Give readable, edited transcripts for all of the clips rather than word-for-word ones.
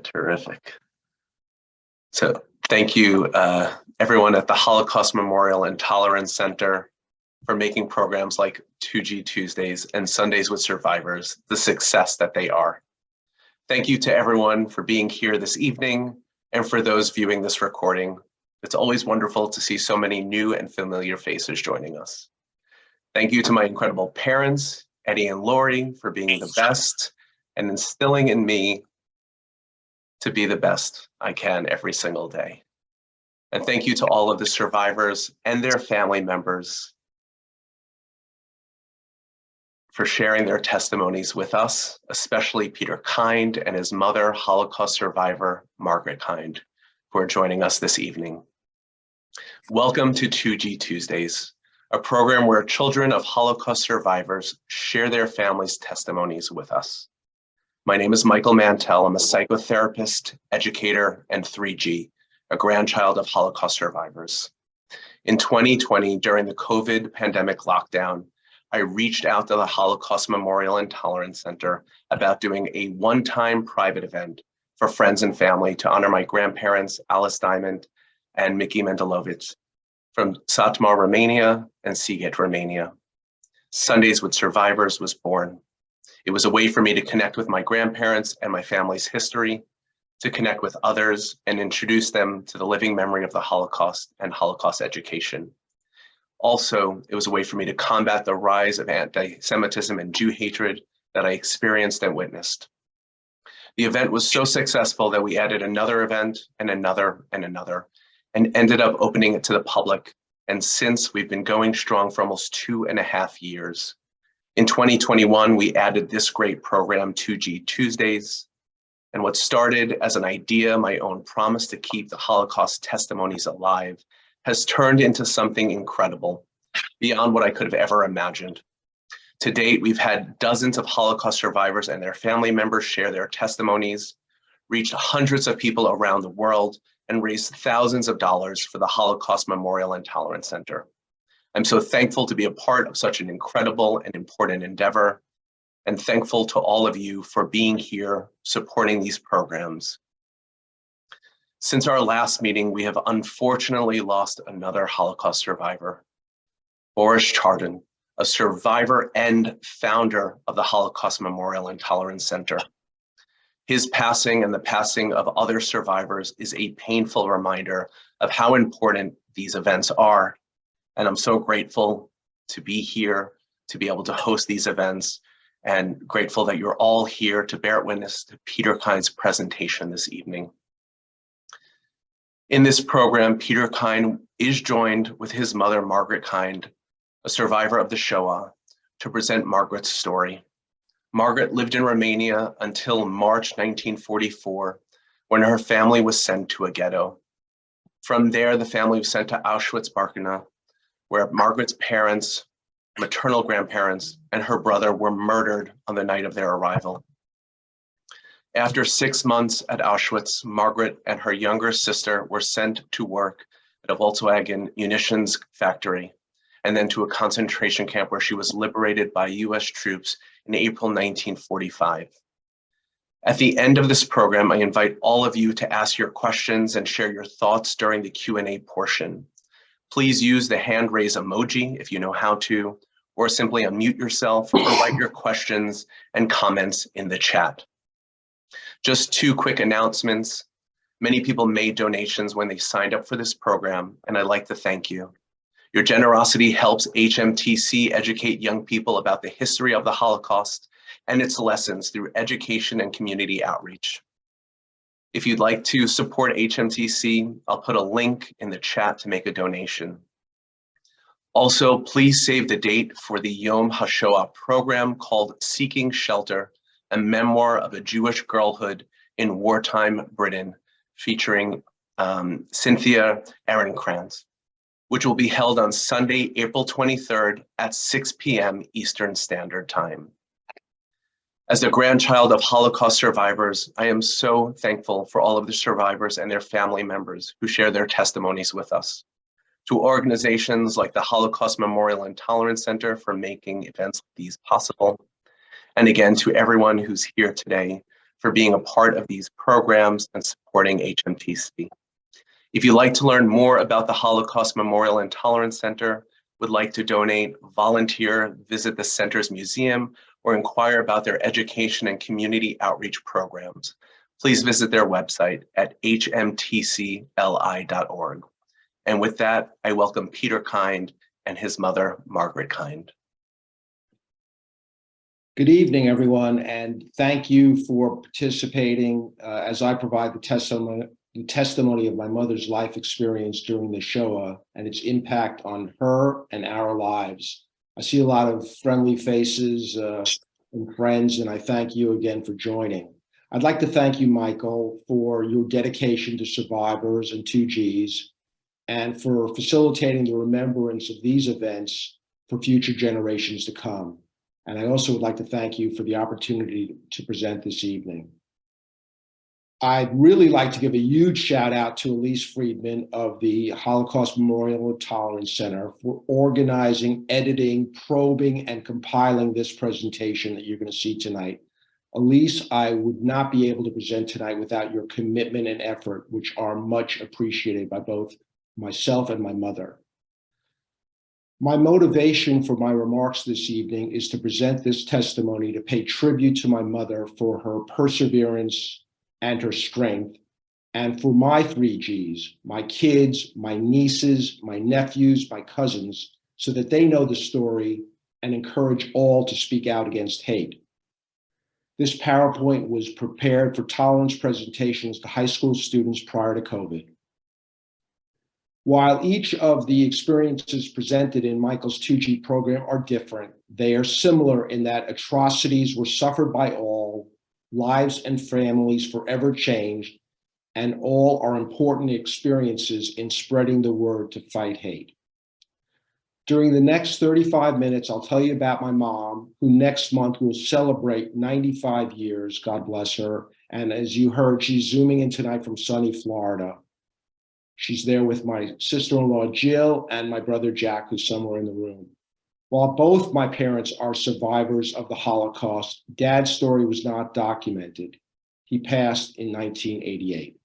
Terrific. So thank you, everyone at the Holocaust Memorial and Tolerance Center for making programs like 2G Tuesdays and Sundays with Survivors the success that they are. Thank you to everyone for being here this evening and for those viewing this recording. It's always wonderful to see so many new and familiar faces joining us. Thank you to my incredible parents, Eddie and Lori, for being the best and instilling in me to be the best I can every single day. And thank you to all of the survivors and their family members for sharing their testimonies with us, especially Peter Kind and his mother, Holocaust survivor, Margaret Kind, who are joining us this evening. Welcome to 2G Tuesdays, a program where children of Holocaust survivors share their families' testimonies with us. My name is Michael Mantell. I'm a psychotherapist, educator, and 3G, a grandchild of Holocaust survivors. In 2020, during the COVID pandemic lockdown, I reached out to the Holocaust Memorial and Tolerance Center about doing a one-time private event for friends and family to honor my grandparents, Alice Diamond and Mickey Mendelovich, from Satmar, Romania and Sighet, Romania. Sundays with Survivors was born. It was a way for me to connect with my grandparents and my family's history, to connect with others and introduce them to the living memory of the Holocaust and Holocaust education. Also, it was a way for me to combat the rise of anti-Semitism and Jew hatred that I experienced and witnessed. The event was so successful that we added another event and another and another, and ended up opening it to the public. And since, we've been going strong for almost 2.5 years. In 2021, we added this great program, 2G Tuesdays, and what started as an idea, my own promise to keep the Holocaust testimonies alive, has turned into something incredible, beyond what I could have ever imagined. To date, we've had dozens of Holocaust survivors and their family members share their testimonies, reached hundreds of people around the world, and raised thousands of dollars for the Holocaust Memorial and Tolerance Center. I'm so thankful to be a part of such an incredible and important endeavor, and thankful to all of you for being here, supporting these programs. Since our last meeting, we have unfortunately lost another Holocaust survivor, Boris Chardin, a survivor and founder of the Holocaust Memorial and Tolerance Center. His passing and the passing of other survivors is a painful reminder of how important these events are. And I'm so grateful to be here, to be able to host these events, and grateful that you're all here to bear witness to Peter Kind's presentation this evening. In this program, Peter Kind is joined with his mother, Margaret Kind, a survivor of the Shoah, to present Margaret's story. Margaret lived in Romania until March 1944, when her family was sent to a ghetto. From there, the family was sent to Auschwitz-Birkenau, where Margaret's parents, maternal grandparents, and her brother were murdered on the night of their arrival. After 6 months at Auschwitz, Margaret and her younger sister were sent to work at a Volkswagen munitions factory, and then to a concentration camp where she was liberated by US troops in April 1945. At the end of this program, I invite all of you to ask your questions and share your thoughts during the Q&A portion. Please use the hand raise emoji if you know how to, or simply unmute yourself or write your questions and comments in the chat. Just 2 quick announcements. Many people made donations when they signed up for this program, and I'd like to thank you. Your generosity helps HMTC educate young people about the history of the Holocaust and its lessons through education and community outreach. If you'd like to support HMTC, I'll put a link in the chat to make a donation. Also, please save the date for the Yom HaShoah program called Seeking Shelter, a memoir of a Jewish girlhood in wartime Britain, featuring Cynthia Ehrenkrantz, which will be held on Sunday, April 23rd at 6 p.m. Eastern Standard Time. As a grandchild of Holocaust survivors, I am so thankful for all of the survivors and their family members who share their testimonies with us. To organizations like the Holocaust Memorial and Tolerance Center for making events like these possible. And again, to everyone who's here today for being a part of these programs and supporting HMTC. If you'd like to learn more about the Holocaust Memorial and Tolerance Center, would like to donate, volunteer, visit the center's museum, or inquire about their education and community outreach programs, please visit their website at hmtcli.org. And with that, I welcome Peter Kind and his mother, Margaret Kind. Good evening, everyone, and thank you for participating as I provide the testimony of my mother's life experience during the Shoah and its impact on her and our lives. I see a lot of friendly faces and friends, and I thank you again for joining. I'd like to thank you, Michael, for your dedication to survivors and 2Gs, and for facilitating the remembrance of these events for future generations to come. And I also would like to thank you for the opportunity to present this evening. I'd really like to give a huge shout out to Elise Friedman of the Holocaust Memorial and Tolerance Center for organizing, editing, probing, and compiling this presentation that you're going to see tonight. Elise, I would not be able to present tonight without your commitment and effort, which are much appreciated by both myself and my mother. My motivation for my remarks this evening is to present this testimony to pay tribute to my mother for her perseverance and her strength, and for my 3Gs, my kids, my nieces, my nephews, my cousins, so that they know the story and encourage all to speak out against hate. This PowerPoint was prepared for tolerance presentations to high school students prior to COVID. While each of the experiences presented in Michael's 2G program are different, they are similar in that atrocities were suffered by all, lives and families forever changed, and all are important experiences in spreading the word to fight hate. During the next 35 minutes, I'll tell you about my mom, who next month will celebrate 95 years, God bless her. And as you heard, she's zooming in tonight from sunny Florida. She's there with my sister-in-law, Jill, and my brother, Jack, who's somewhere in the room. While both my parents are survivors of the Holocaust, Dad's story was not documented. He passed in 1988.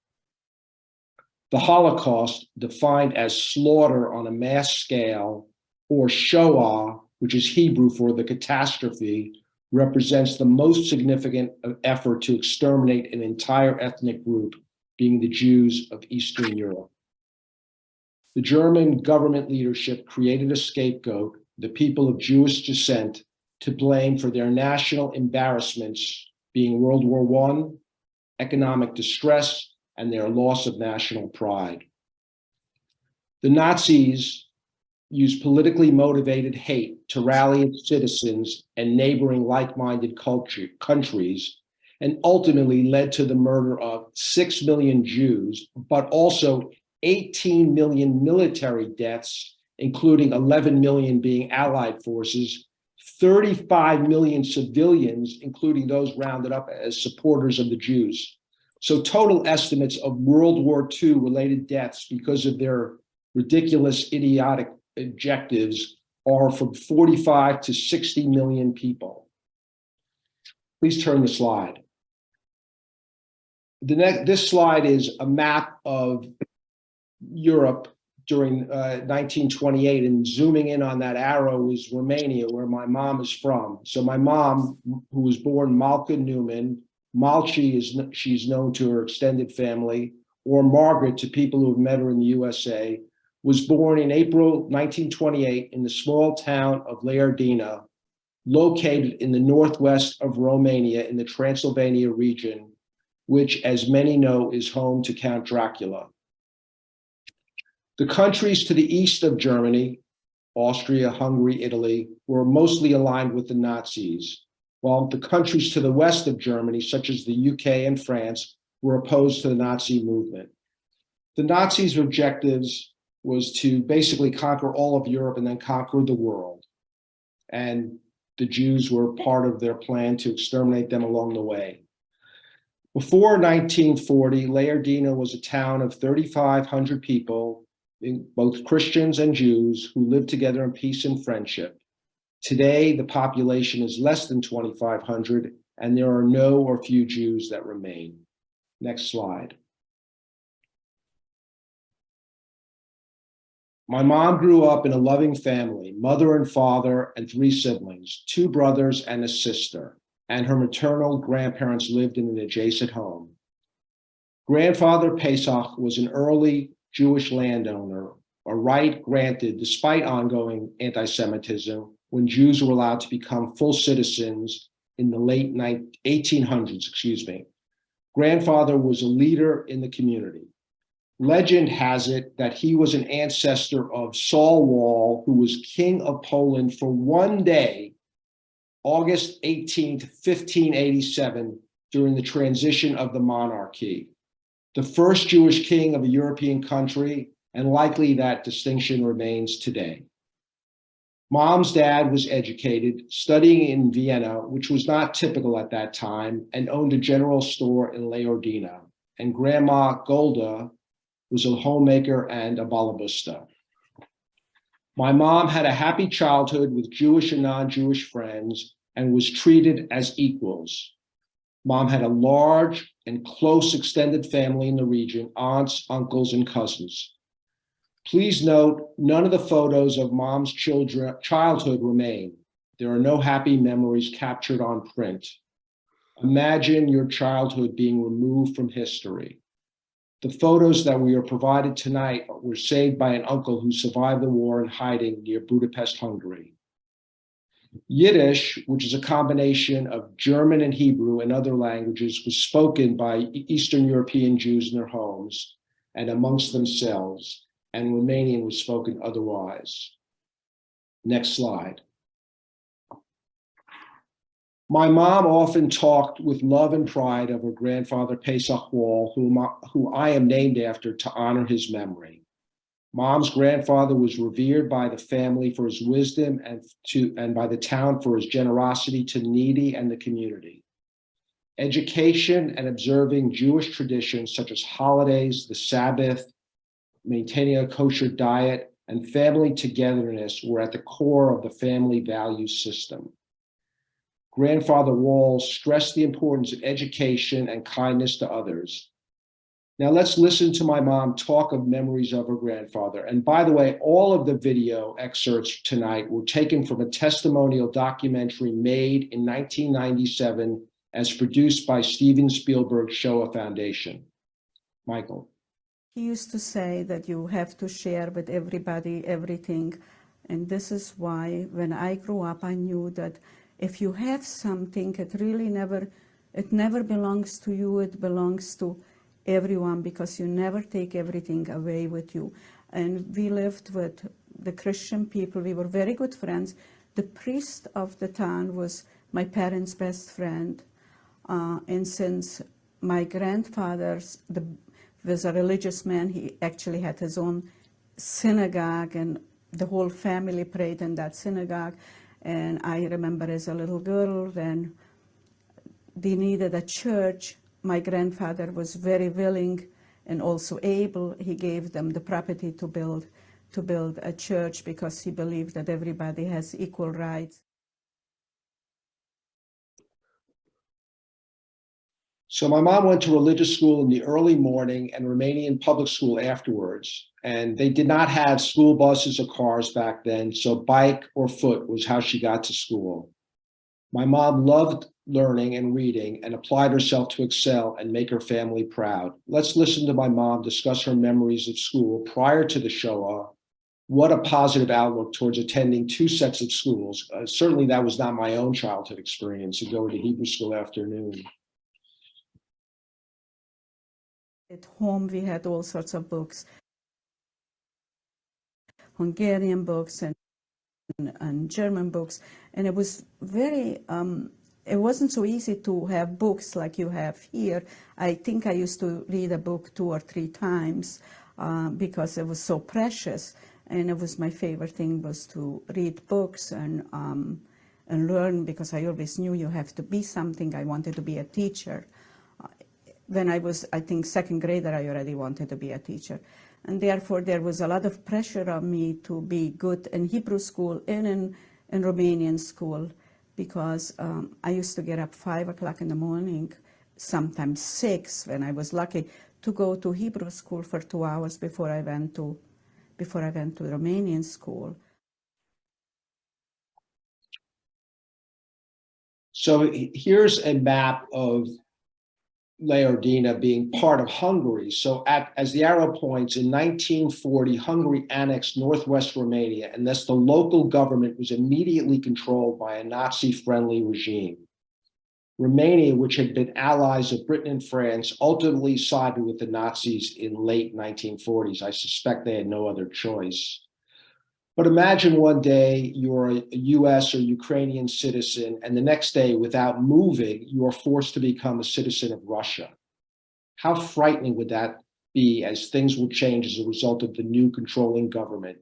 The Holocaust, defined as slaughter on a mass scale, or Shoah, which is Hebrew for the catastrophe, represents the most significant effort to exterminate an entire ethnic group, being the Jews of Eastern Europe. The German government leadership created a scapegoat, the people of Jewish descent, to blame for their national embarrassments, being World War I, economic distress, and their loss of national pride. The Nazis used politically motivated hate to rally its citizens and neighboring like-minded countries, and ultimately led to the murder of 6 million Jews, but also 18 million military deaths, including 11 million being Allied forces, 35 million civilians, including those rounded up as supporters of the Jews. So total estimates of World War II related deaths because of their ridiculous, idiotic objectives are from 45 to 60 million people. Please turn the slide. This slide is a map of Europe during 1928, and zooming in on that arrow is Romania, where my mom is from. So my mom, who was born Malka Newman, Malchi she's known to her extended family, or Margaret to people who have met her in the USA, was born in April 1928 in the small town of Leardina, located in the northwest of Romania in the Transylvania region, which, as many know, is home to Count Dracula. The countries to the east of Germany, Austria, Hungary, Italy, were mostly aligned with the Nazis, while the countries to the west of Germany, such as the UK and France, were opposed to the Nazi movement. The Nazis' objectives was to basically conquer all of Europe and then conquer the world. And the Jews were part of their plan to exterminate them along the way. Before 1940, Leardina was a town of 3,500 people, both Christians and Jews, who lived together in peace and friendship. Today, the population is less than 2,500, and there are no or few Jews that remain. Next slide. My mom grew up in a loving family, mother and father and 3 siblings, 2 brothers and a sister, and her maternal grandparents lived in an adjacent home. Grandfather Pesach was an early Jewish landowner, a right granted despite ongoing anti-Semitism when Jews were allowed to become full citizens in the late 1800s. Grandfather was a leader in the community. Legend has it that he was an ancestor of Salzwedel, who was king of Poland for one day, August 18th, 1587, during the transition of the monarchy. The first Jewish king of a European country, and likely that distinction remains today. Mom's dad was educated, studying in Vienna, which was not typical at that time, and owned a general store in Leordina. And Grandma Golda was a homemaker and a balabusta. My mom had a happy childhood with Jewish and non-Jewish friends and was treated as equals. Mom had a large and close extended family in the region, aunts, uncles, and cousins. Please note, none of the photos of Mom's childhood remain. There are no happy memories captured on print. Imagine your childhood being removed from history. The photos that we are provided tonight were saved by an uncle who survived the war in hiding near Budapest, Hungary. Yiddish, which is a combination of German and Hebrew and other languages, was spoken by Eastern European Jews in their homes and amongst themselves, and Romanian was spoken otherwise. Next slide. My mom often talked with love and pride of her grandfather Pesach Wall, who I am named after to honor his memory. Mom's grandfather was revered by the family for his wisdom and by the town for his generosity to the needy and the community. Education and observing Jewish traditions such as holidays, the Sabbath, maintaining a kosher diet, and family togetherness were at the core of the family value system. Grandfather Walls stressed the importance of education and kindness to others. Now let's listen to my mom talk of memories of her grandfather. And by the way, all of the video excerpts tonight were taken from a testimonial documentary made in 1997 as produced by Steven Spielberg's Shoah Foundation. Michael. He used to say that you have to share with everybody everything. And this is why when I grew up, I knew that if you have something, it never belongs to you, it belongs to everyone, because you never take everything away with you. And we lived with the Christian people. We were very good friends. The priest of the town was my parents' best friend. And since my grandfather was a religious man, he actually had his own synagogue, and the whole family prayed in that synagogue. And I remember as a little girl, when they needed a church, my grandfather was very willing and also able. He gave them the property to build a church because he believed that everybody has equal rights. So my mom went to religious school in the early morning and Romanian public school afterwards. And they did not have school buses or cars back then, so bike or foot was how she got to school. My mom loved learning and reading and applied herself to excel and make her family proud. Let's listen to my mom discuss her memories of school prior to the Shoah. What a positive outlook towards attending 2 sets of schools. Certainly that was not my own childhood experience of going to Hebrew school afternoon. At home, we had all sorts of books, Hungarian books and German books, and it was very, it wasn't so easy to have books like you have here. I think I used to read a book 2 or 3 times because it was so precious, and it was my favorite thing was to read books and learn, because I always knew you have to be something. I wanted to be a teacher. When I was, I think, 2nd grader, I already wanted to be a teacher. And therefore, there was a lot of pressure on me to be good in Hebrew school and in Romanian school, because I used to get up 5 o'clock in the morning, sometimes 6 when I was lucky, to go to Hebrew school for 2 hours before I went to Romanian school. So here's a map of Leardina being part of Hungary. So as the arrow points, in 1940, Hungary annexed northwest Romania, and thus the local government was immediately controlled by a Nazi-friendly regime. Romania, which had been allies of Britain and France, ultimately sided with the Nazis in late 1940s. I suspect they had no other choice. But imagine one day you're a US or Ukrainian citizen, and the next day, without moving, you are forced to become a citizen of Russia. How frightening would that be, as things will change as a result of the new controlling government?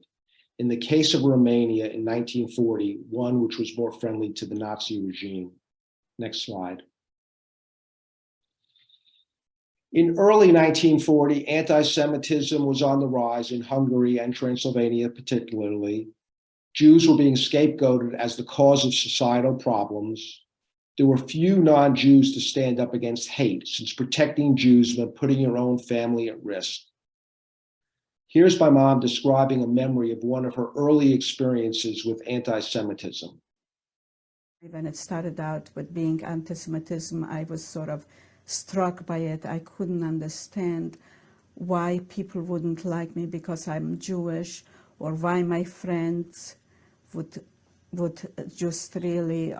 In the case of Romania in 1940, one which was more friendly to the Nazi regime. Next slide. In early 1940, anti-Semitism was on the rise in Hungary and Transylvania particularly. Jews were being scapegoated as the cause of societal problems. There were few non-Jews to stand up against hate, since protecting Jews meant putting your own family at risk. Here's my mom describing a memory of one of her early experiences with anti-Semitism. When it started out with being anti-Semitism, I was sort of struck by it. I couldn't understand why people wouldn't like me because I'm Jewish, or why my friends would just really,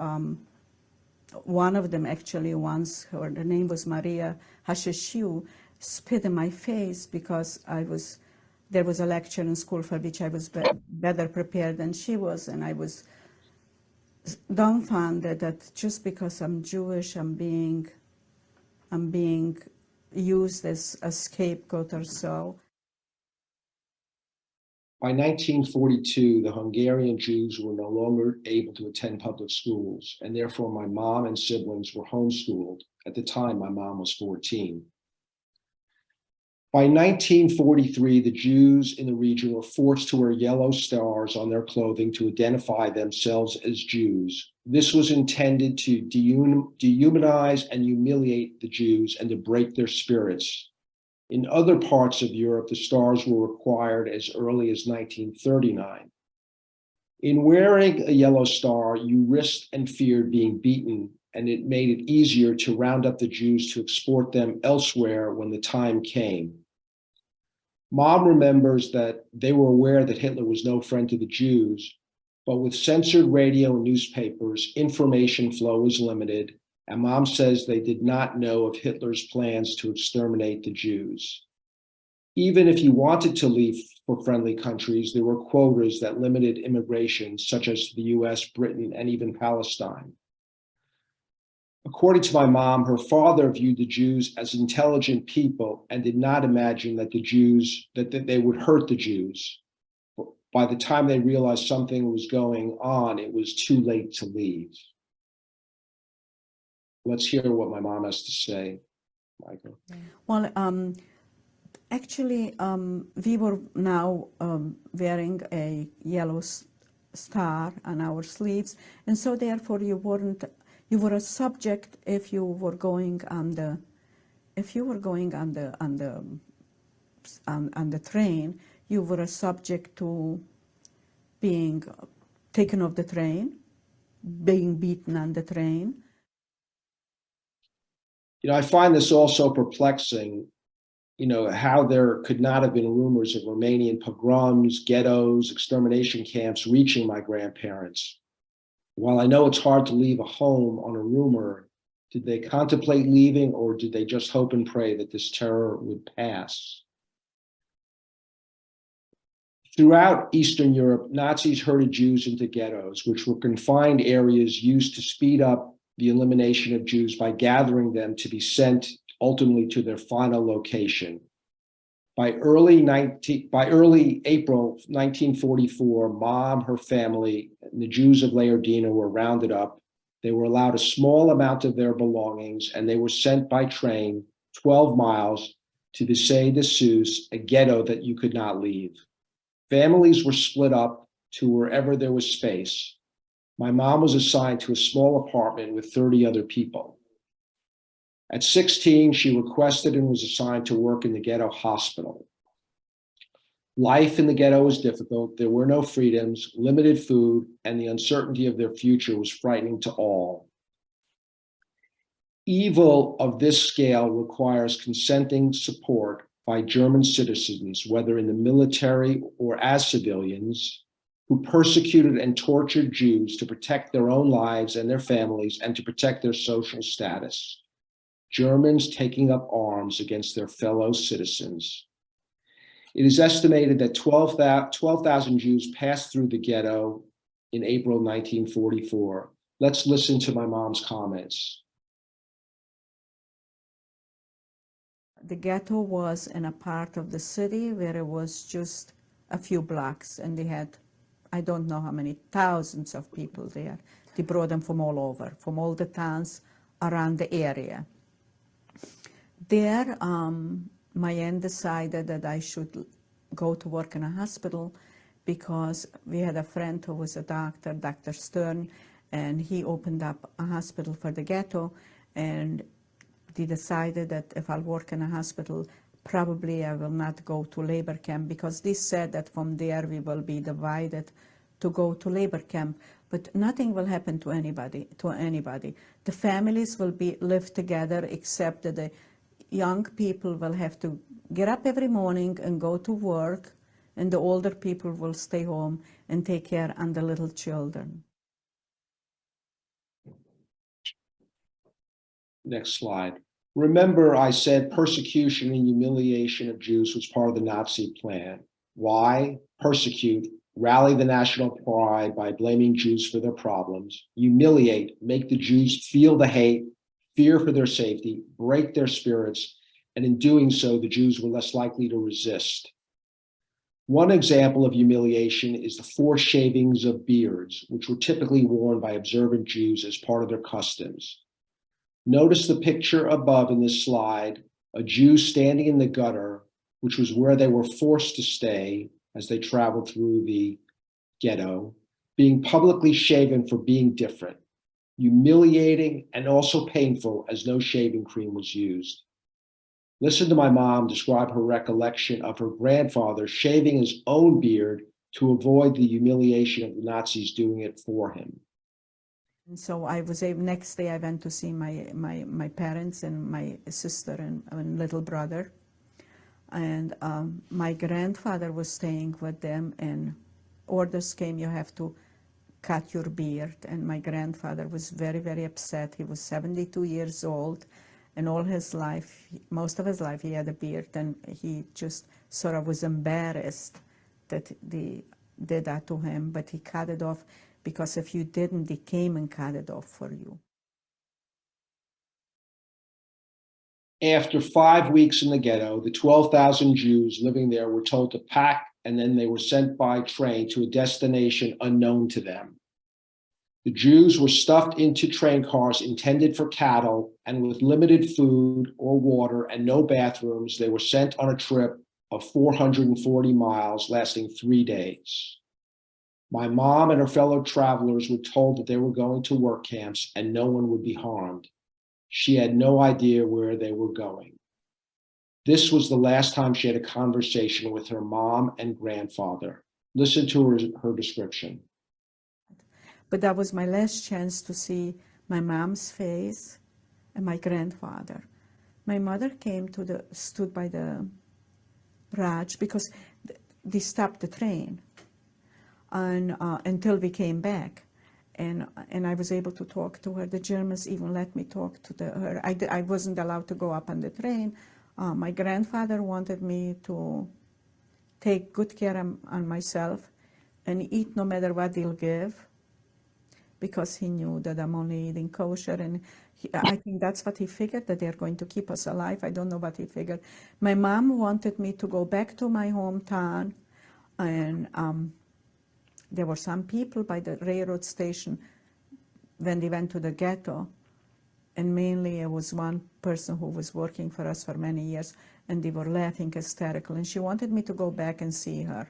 one of them actually once, her name was Maria Hasheshiu, spit in my face because there was a lecture in school for which I was better prepared than she was, and I was dumbfounded that just because I'm Jewish, I'm being used as a scapegoat or so. By 1942, the Hungarian Jews were no longer able to attend public schools, and therefore my mom and siblings were homeschooled. At the time, my mom was 14. By 1943, the Jews in the region were forced to wear yellow stars on their clothing to identify themselves as Jews. This was intended to dehumanize and humiliate the Jews and to break their spirits. In other parts of Europe, the stars were required as early as 1939. In wearing a yellow star, you risked and feared being beaten, and it made it easier to round up the Jews to export them elsewhere when the time came. Mom remembers that they were aware that Hitler was no friend to the Jews, but with censored radio and newspapers, information flow was limited, and Mom says they did not know of Hitler's plans to exterminate the Jews. Even if you wanted to leave for friendly countries, there were quotas that limited immigration, such as the US, Britain, and even Palestine. According to my mom, her father viewed the Jews as intelligent people and did not imagine that they would hurt the Jews. By the time they realized something was going on, it was too late to leave. Let's hear what my mom has to say, Michael. Well, actually, we were now wearing a yellow star on our sleeves, and so therefore you were a subject if you were going on the train. You were a subject to being taken off the train, being beaten on the train. I find this also perplexing, how there could not have been rumors of Romanian pogroms, ghettos, extermination camps reaching my grandparents. While I know it's hard to leave a home on a rumor, did they contemplate leaving, or did they just hope and pray that this terror would pass? Throughout Eastern Europe, Nazis herded Jews into ghettos, which were confined areas used to speed up the elimination of Jews by gathering them to be sent ultimately to their final location. By early April 1944, Mom, her family, and the Jews of Leardina were rounded up. They were allowed a small amount of their belongings, and they were sent by train 12 miles to the Say de Sus, a ghetto that you could not leave. Families were split up to wherever there was space. My mom was assigned to a small apartment with 30 other people. At 16, she requested and was assigned to work in the ghetto hospital. Life in the ghetto was difficult. There were no freedoms, limited food, and the uncertainty of their future was frightening to all. Evil of this scale requires consenting support by German citizens, whether in the military or as civilians, who persecuted and tortured Jews to protect their own lives and their families and to protect their social status. Germans taking up arms against their fellow citizens. It is estimated that 12,000 Jews passed through the ghetto in April 1944. Let's listen to my mom's comments. The ghetto was in a part of the city where it was just a few blocks, and they had, I don't know how many, thousands of people there. They brought them from all over, from all the towns around the area. There, my aunt decided that I should go to work in a hospital because we had a friend who was a doctor, Dr. Stern, and he opened up a hospital for the ghetto, and they decided that if I'll work in a hospital, probably I will not go to labor camp, because they said that from there we will be divided to go to labor camp, but nothing will happen to anybody. The families will live together, except that the young people will have to get up every morning and go to work, and the older people will stay home and take care of the little children. Next slide. Remember, I said persecution and humiliation of Jews was part of the Nazi plan. Why? Persecute, rally the national pride by blaming Jews for their problems, humiliate, make the Jews feel the hate, fear for their safety, break their spirits, and in doing so, the Jews were less likely to resist. One example of humiliation is the forced shavings of beards, which were typically worn by observant Jews as part of their customs. Notice the picture above in this slide, a Jew standing in the gutter, which was where they were forced to stay as they traveled through the ghetto, being publicly shaven for being different, humiliating and also painful as no shaving cream was used. Listen to my mom describe her recollection of her grandfather shaving his own beard to avoid the humiliation of the Nazis doing it for him. And so I was able, next day I went to see my parents and my sister and little brother. And my grandfather was staying with them, and orders came, you have to cut your beard. And my grandfather was very, very upset. He was 72 years old, and all his life, most of his life, he had a beard, and he just sort of was embarrassed that they did that to him, but he cut it off, because if you didn't, they came and cut it off for you. After 5 weeks in the ghetto, the 12,000 Jews living there were told to pack, and then they were sent by train to a destination unknown to them. The Jews were stuffed into train cars intended for cattle, and with limited food or water and no bathrooms, they were sent on a trip of 440 miles lasting 3 days. My mom and her fellow travelers were told that they were going to work camps and no one would be harmed. She had no idea where they were going. This was the last time she had a conversation with her mom and grandfather. Listen to her description. But that was my last chance to see my mom's face and my grandfather. My mother stood by the bridge because they stopped the train, and until we came back. And I was able to talk to her. The Germans even let me talk to her. I wasn't allowed to go up on the train. My grandfather wanted me to take good care on myself and eat no matter what they'll give, because he knew that I'm only eating kosher. And I think that's what he figured, that they're going to keep us alive. I don't know what he figured. My mom wanted me to go back to my hometown, and there were some people by the railroad station when they went to the ghetto, and mainly it was one person who was working for us for many years, and they were laughing hysterical, and she wanted me to go back and see her.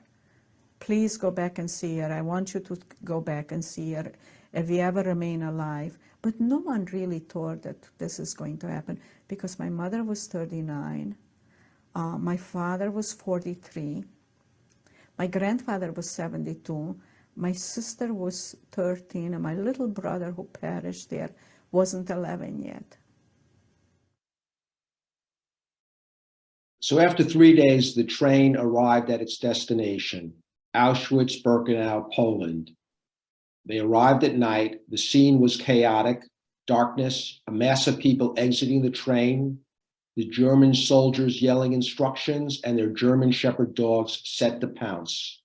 Please go back and see her. I want you to go back and see her. if we ever remain alive. But no one really thought that this is going to happen, because my mother was 39, my father was 43, my grandfather was 72, my sister was 13, and my little brother who perished there wasn't 11 yet. So after 3 days, the train arrived at its destination, Auschwitz-Birkenau, Poland. They arrived at night. The scene was chaotic, darkness, a mass of people exiting the train, the German soldiers yelling instructions, and their German shepherd dogs set to pounce.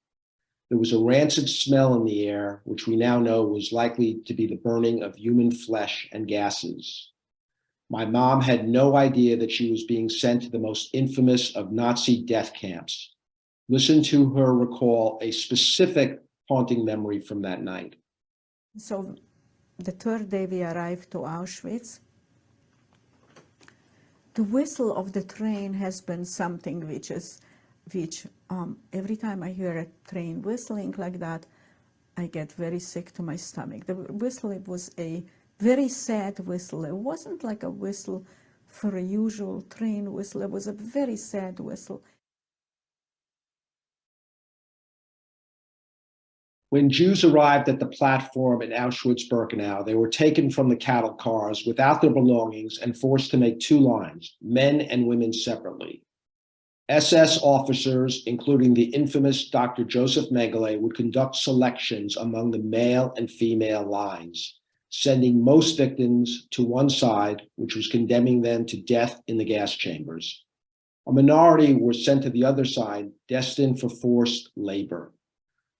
There was a rancid smell in the air, which we now know was likely to be the burning of human flesh and gases. My mom had no idea that she was being sent to the most infamous of Nazi death camps. Listen to her recall a specific haunting memory from that night. So the third day we arrived to Auschwitz. The whistle of the train has been something which every time I hear a train whistling like that, I get very sick to my stomach. The whistle, it was a very sad whistle. It wasn't like a whistle for a usual train whistle. It was a very sad whistle. When Jews arrived at the platform in Auschwitz-Birkenau, they were taken from the cattle cars without their belongings and forced to make two lines, men and women separately. SS officers, including the infamous Dr. Joseph Mengele, would conduct selections among the male and female lines, sending most victims to one side, which was condemning them to death in the gas chambers. A minority were sent to the other side, destined for forced labor.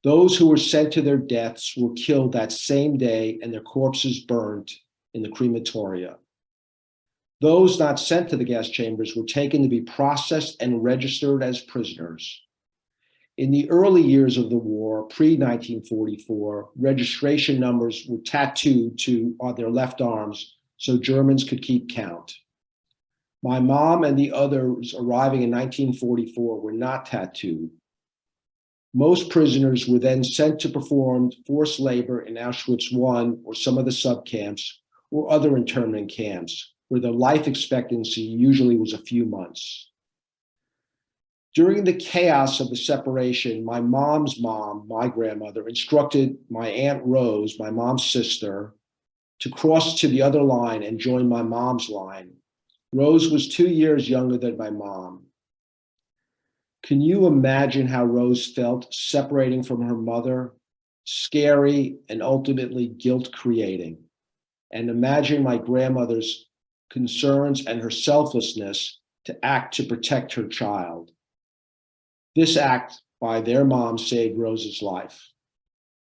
Those who were sent to their deaths were killed that same day and their corpses burned in the crematoria. Those not sent to the gas chambers were taken to be processed and registered as prisoners. In the early years of the war, pre-1944, registration numbers were tattooed on their left arms so Germans could keep count. My mom and the others arriving in 1944 were not tattooed. Most prisoners were then sent to perform forced labor in Auschwitz I or some of the subcamps or other internment camps, where their life expectancy usually was a few months. During the chaos of the separation, my mom's mom, my grandmother, instructed my Aunt Rose, my mom's sister, to cross to the other line and join my mom's line. Rose was 2 years younger than my mom. Can you imagine how Rose felt separating from her mother? Scary and ultimately guilt-creating. And imagine my grandmother's concerns and her selflessness to act to protect her child. This act by their mom saved Rose's life.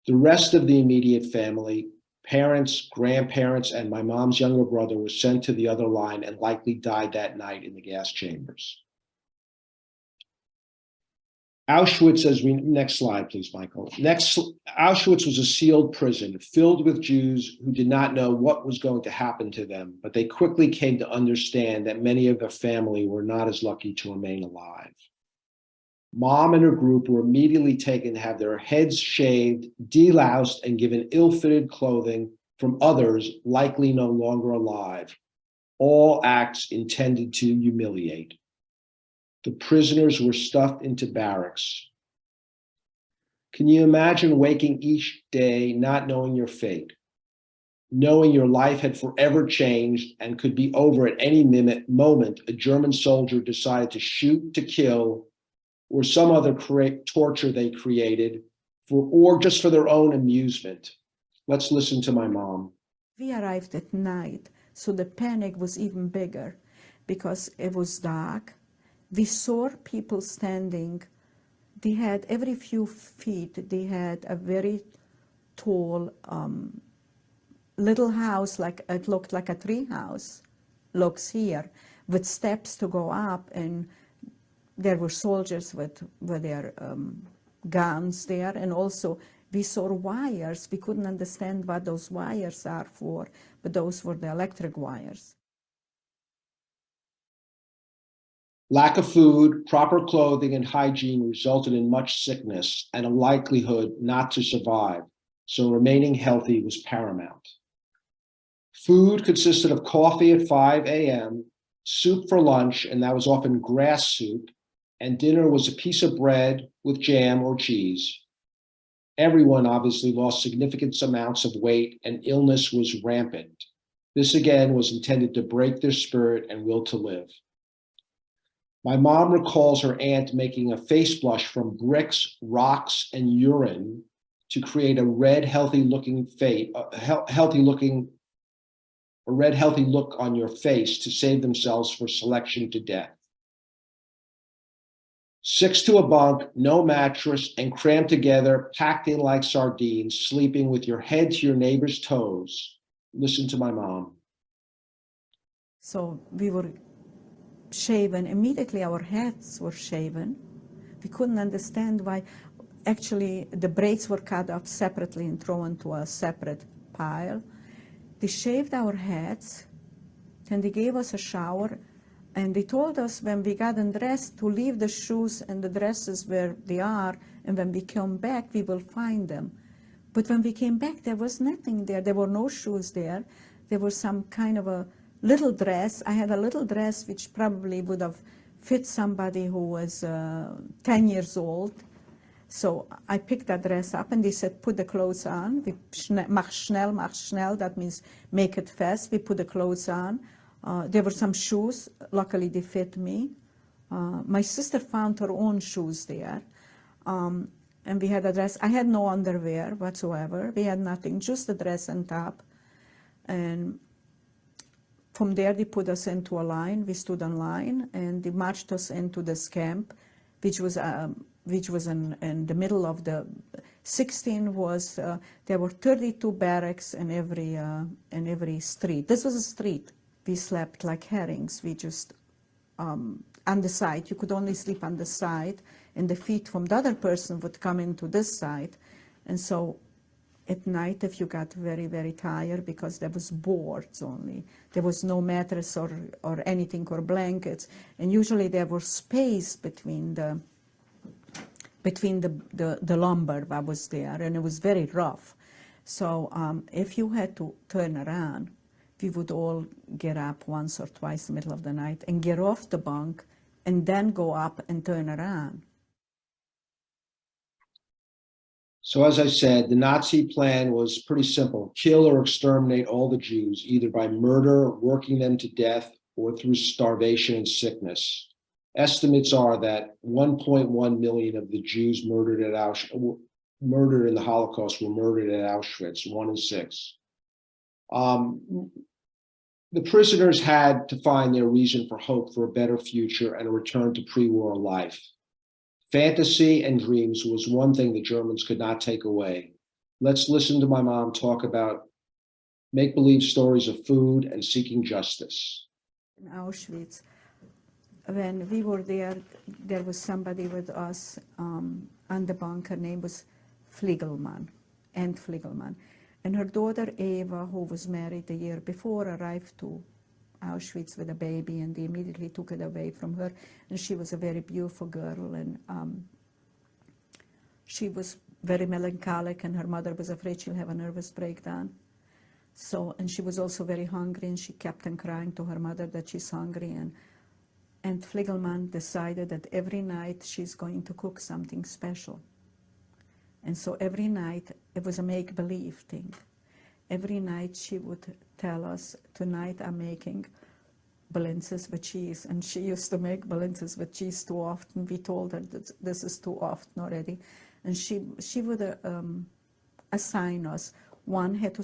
The rest of the immediate family, parents, grandparents, and my mom's younger brother were sent to the other line and likely died that night in the gas chambers. Auschwitz, next slide, please, Michael. Auschwitz was a sealed prison filled with Jews who did not know what was going to happen to them, but they quickly came to understand that many of their family were not as lucky to remain alive. Mom and her group were immediately taken to have their heads shaved, deloused, and given ill-fitted clothing from others likely no longer alive, all acts intended to humiliate. The prisoners were stuffed into barracks. Can you imagine waking each day not knowing your fate, knowing your life had forever changed and could be over at any moment a German soldier decided to shoot to kill, or some other torture they created, or just for their own amusement? Let's listen to my mom. We arrived at night, so the panic was even bigger because it was dark. We saw people standing. They had, every few feet, they had a very tall little house, like it looked like a tree house, looks here, with steps to go up, and there were soldiers with their guns there, and also we saw wires. We couldn't understand what those wires are for, but those were the electric wires. Lack of food, proper clothing, and hygiene resulted in much sickness and a likelihood not to survive. so remaining healthy was paramount. Food consisted of coffee at 5 a.m., soup for lunch, and that was often grass soup, and dinner was a piece of bread with jam or cheese. Everyone obviously lost significant amounts of weight, and illness was rampant. This again was intended to break their spirit and will to live. My mom recalls her aunt making a face blush from bricks, rocks, and urine to create a red, healthy look on your face to save themselves for selection to death. 6 to a bunk, no mattress, and crammed together, packed in like sardines, sleeping with your head to your neighbor's toes. Listen to my mom. So we were shaven. Immediately our heads were shaven. We couldn't understand why. Actually, the braids were cut off separately and thrown to a separate pile. They shaved our heads, and they gave us a shower, and they told us when we got undressed to leave the shoes and the dresses where they are, and when we come back, we will find them. But when we came back, there was nothing there. There were no shoes there. There was some kind of a little dress. I had a little dress which probably would have fit somebody who was 10 years old. So I picked that dress up, and they said, put the clothes on. Mach schnell, that means make it fast. We put the clothes on. There were some shoes. Luckily, they fit me. My sister found her own shoes there. And we had a dress. I had no underwear whatsoever. We had nothing, just the dress on top. And from there, they put us into a line. We stood in line, and they marched us into this camp, which was in the middle of the 16 was, there were 32 barracks in every street. This was a street. We slept like herrings. We just, on the side, you could only sleep on the side, and the feet from the other person would come into this side. And so at night, if you got very, very tired, because there was boards only, there was no mattress or anything or blankets, and usually there was space between the lumber that was there, and it was very rough. So if you had to turn around, we would all get up once or twice in the middle of the night and get off the bunk and then go up and turn around. So as I said, the Nazi plan was pretty simple: kill or exterminate all the Jews, either by murder, working them to death, or through starvation and sickness. Estimates are that 1.1 million of the Jews murdered in the Holocaust were murdered at Auschwitz, 1 in 6. The prisoners had to find their reason for hope for a better future and a return to pre-war life. Fantasy and dreams was one thing the Germans could not take away. Let's listen to my mom talk about make-believe stories of food and seeking justice. In Auschwitz, when we were there, there was somebody with us on the bunk. Her name was Aunt Fligelman. And her daughter Eva, who was married the year before, arrived to Auschwitz with a baby, and they immediately took it away from her. And she was a very beautiful girl, and she was very melancholic, and her mother was afraid she'll have a nervous breakdown. So, and she was also very hungry, and she kept on crying to her mother that she's hungry. And Fligelman decided that every night she's going to cook something special. And so every night, it was a make-believe thing. Every night she would tell us, tonight I'm making balinces with cheese. And she used to make balinces with cheese too often. We told her that this is too often already. And she would assign us. One had to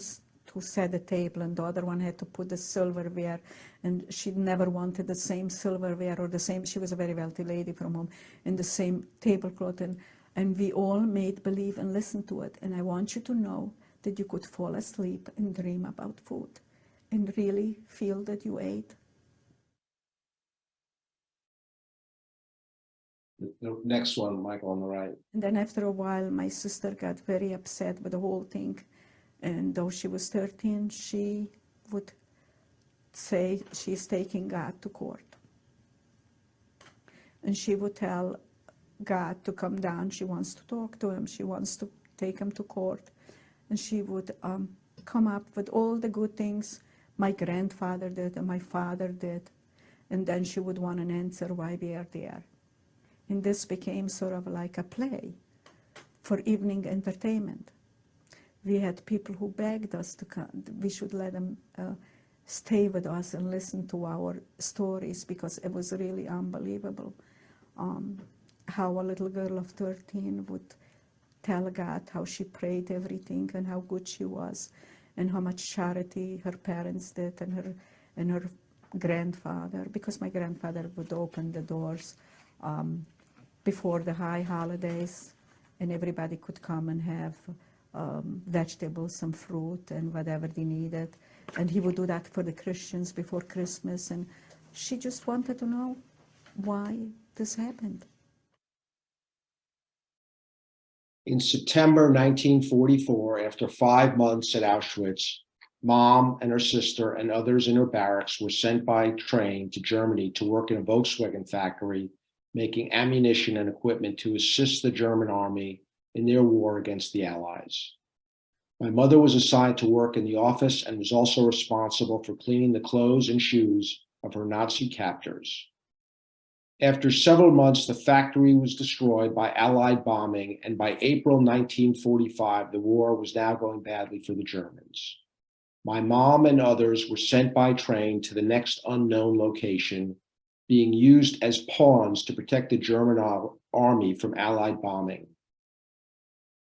set the table, and the other one had to put the silverware. And she never wanted the same silverware or the same, she was a very wealthy lady from home, in the same tablecloth. And we all made believe and listened to it. And I want you to know that you could fall asleep and dream about food and really feel that you ate. The next one, Michael, on the right. And then after a while, my sister got very upset with the whole thing. And though she was 13, she would say she's taking God to court. And she would tell God to come down. She wants to talk to him. She wants to take him to court. and she would come up with all the good things my grandfather did and my father did. And then she would want an answer why we are there. And this became sort of like a play for evening entertainment. We had people who begged us to come. We should let them stay with us and listen to our stories, because it was really unbelievable how a little girl of 13 would tell God how she prayed everything and how good she was and how much charity her parents did and her grandfather, because my grandfather would open the doors before the high holidays and everybody could come and have vegetables, some fruit and whatever they needed. And he would do that for the Christians before Christmas. And she just wanted to know why this happened. In September 1944, after 5 months at Auschwitz, Mom and her sister and others in her barracks were sent by train to Germany to work in a Volkswagen factory, making ammunition and equipment to assist the German army in their war against the Allies. My mother was assigned to work in the office and was also responsible for cleaning the clothes and shoes of her Nazi captors. After several months, the factory was destroyed by Allied bombing, and by April 1945, the war was now going badly for the Germans. My mom and others were sent by train to the next unknown location, being used as pawns to protect the German army from Allied bombing.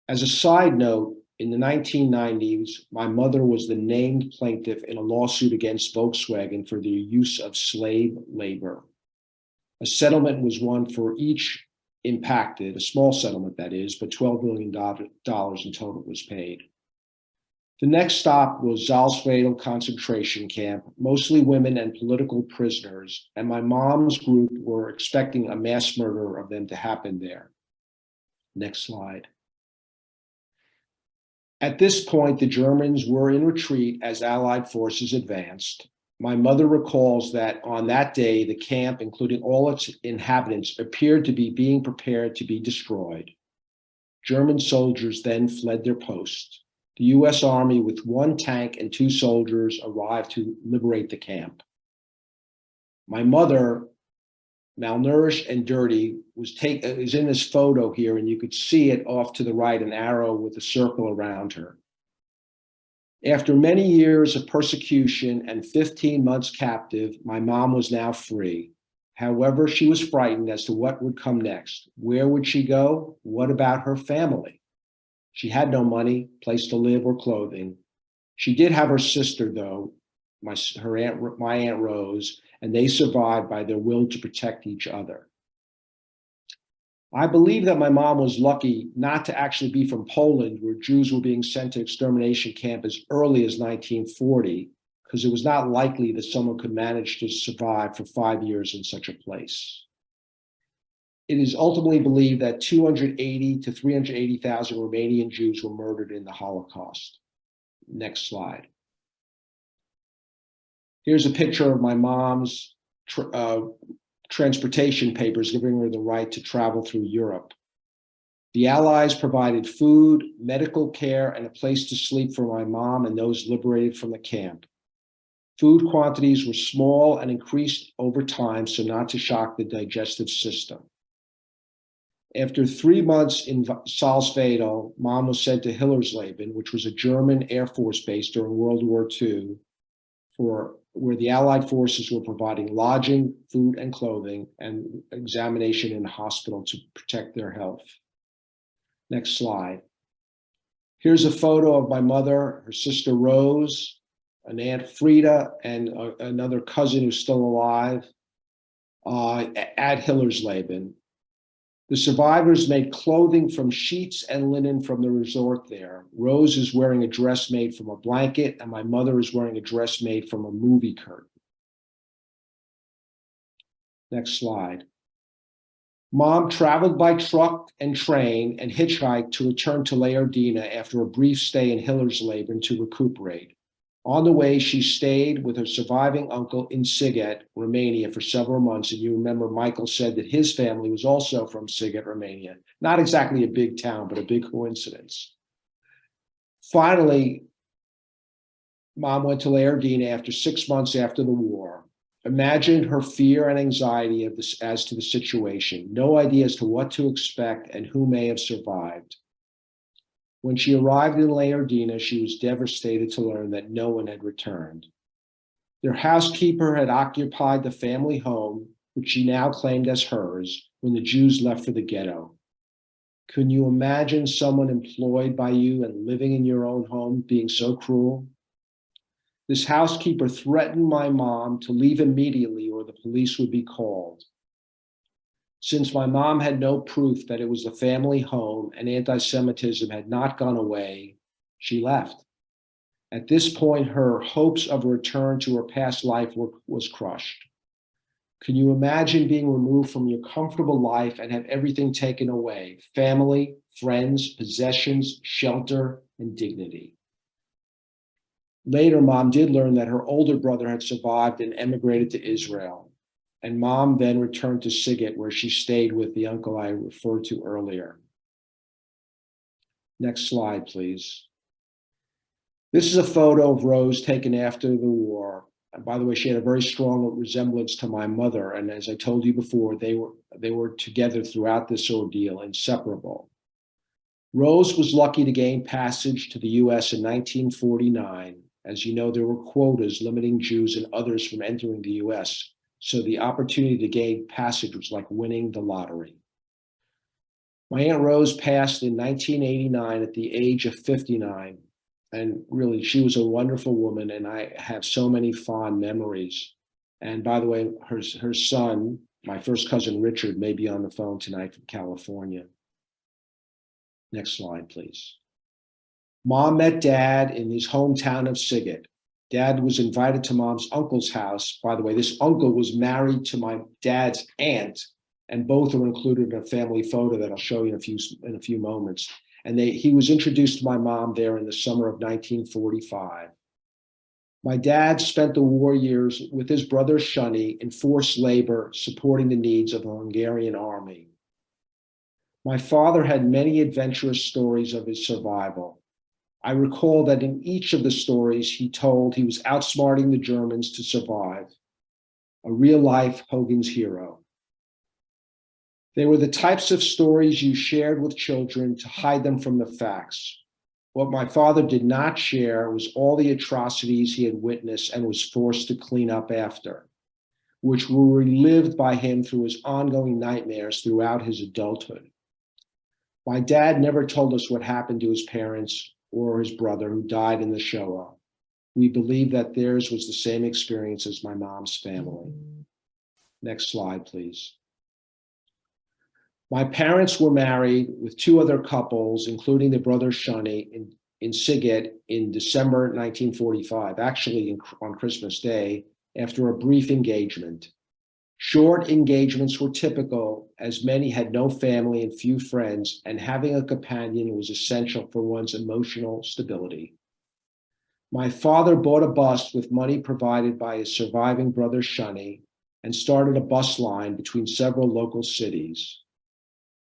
As a side note, in the 1990s, my mother was the named plaintiff in a lawsuit against Volkswagen for the use of slave labor. A settlement was won for each impacted, a small settlement that is, but $12 million in total was paid. The next stop was Salzwedel concentration camp, mostly women and political prisoners, and my mom's group were expecting a mass murder of them to happen there. Next slide. At this point, the Germans were in retreat as Allied forces advanced. My mother recalls that on that day, the camp, including all its inhabitants, appeared to be being prepared to be destroyed. German soldiers then fled their posts. The US Army, with 1 tank and 2 soldiers, arrived to liberate the camp. My mother, malnourished and dirty, is in this photo here, and you could see it off to the right, an arrow with a circle around her. After many years of persecution and 15 months captive, my mom was now free. However, she was frightened as to what would come next. Where would she go? What about her family? She had no money, place to live, or clothing. She did have her sister, though, my Aunt Rose, and they survived by their will to protect each other. I believe that my mom was lucky not to actually be from Poland, where Jews were being sent to extermination camp as early as 1940, because it was not likely that someone could manage to survive for 5 years in such a place. It is ultimately believed that 280 to 380,000 Romanian Jews were murdered in the Holocaust. Next slide. Here's a picture of my mom's transportation papers giving her the right to travel through Europe. The Allies provided food, medical care, and a place to sleep for my mom and those liberated from the camp. Food quantities were small and increased over time so not to shock the digestive system. After 3 months in Salzwedel, Mom was sent to Hillersleben, which was a German Air Force base during World War II, where the Allied forces were providing lodging, food, and clothing, and examination in a hospital to protect their health. Next slide. Here's a photo of my mother, her sister Rose, an Aunt Frida, and another cousin who's still alive at Hillersleben. The survivors made clothing from sheets and linen from the resort there. Rose is wearing a dress made from a blanket, and my mother is wearing a dress made from a movie curtain. Next slide. Mom traveled by truck and train and hitchhiked to return to Leardina after a brief stay in Hillersleben to recuperate. On the way, she stayed with her surviving uncle in Sighet, Romania, for several months. And you remember Michael said that his family was also from Sighet, Romania. Not exactly a big town, but a big coincidence. Finally, Mom went to Leerdine after 6 months after the war. Imagine her fear and anxiety of this as to the situation, no idea as to what to expect and who may have survived. When she arrived in Leerdine, she was devastated to learn that no one had returned. Their housekeeper had occupied the family home, which she now claimed as hers, when the Jews left for the ghetto. Can you imagine someone employed by you and living in your own home being so cruel? This housekeeper threatened my mom to leave immediately or the police would be called. Since my mom had no proof that it was the family home and anti-Semitism had not gone away, she left. At this point, her hopes of a return to her past life was crushed. Can you imagine being removed from your comfortable life and have everything taken away? Family, friends, possessions, shelter, and dignity. Later, Mom did learn that her older brother had survived and emigrated to Israel. And Mom then returned to Sighet, where she stayed with the uncle I referred to earlier. Next slide, please. This is a photo of Rose taken after the war. And by the way, she had a very strong resemblance to my mother. And as I told you before, they were together throughout this ordeal, inseparable. Rose was lucky to gain passage to the US in 1949. As you know, there were quotas limiting Jews and others from entering the US. So the opportunity to gain passage was like winning the lottery. My Aunt Rose passed in 1989 at the age of 59. And really, she was a wonderful woman, and I have so many fond memories. And by the way, her son, my first cousin Richard, may be on the phone tonight from California. Next slide, please. Mom met Dad in his hometown of Sighet. Dad was invited to Mom's uncle's house. By the way, this uncle was married to my dad's aunt, and both are included in a family photo that I'll show you in a few moments. And he was introduced to my mom there in the summer of 1945. My dad spent the war years with his brother Shunny in forced labor, supporting the needs of the Hungarian army. My father had many adventurous stories of his survival. I recall that in each of the stories he told, he was outsmarting the Germans to survive. A real-life Hogan's hero. They were the types of stories you shared with children to hide them from the facts. What my father did not share was all the atrocities he had witnessed and was forced to clean up after, which were relived by him through his ongoing nightmares throughout his adulthood. My dad never told us what happened to his parents or his brother who died in the Shoah. We believe that theirs was the same experience as my mom's family. Next slide, please. My parents were married with two other couples, including the brother Shunny, in Sighet in December 1945, actually on Christmas Day, after a brief engagement. Short engagements were typical, as many had no family and few friends, and having a companion was essential for one's emotional stability. My father bought a bus with money provided by his surviving brother Shunny and started a bus line between several local cities.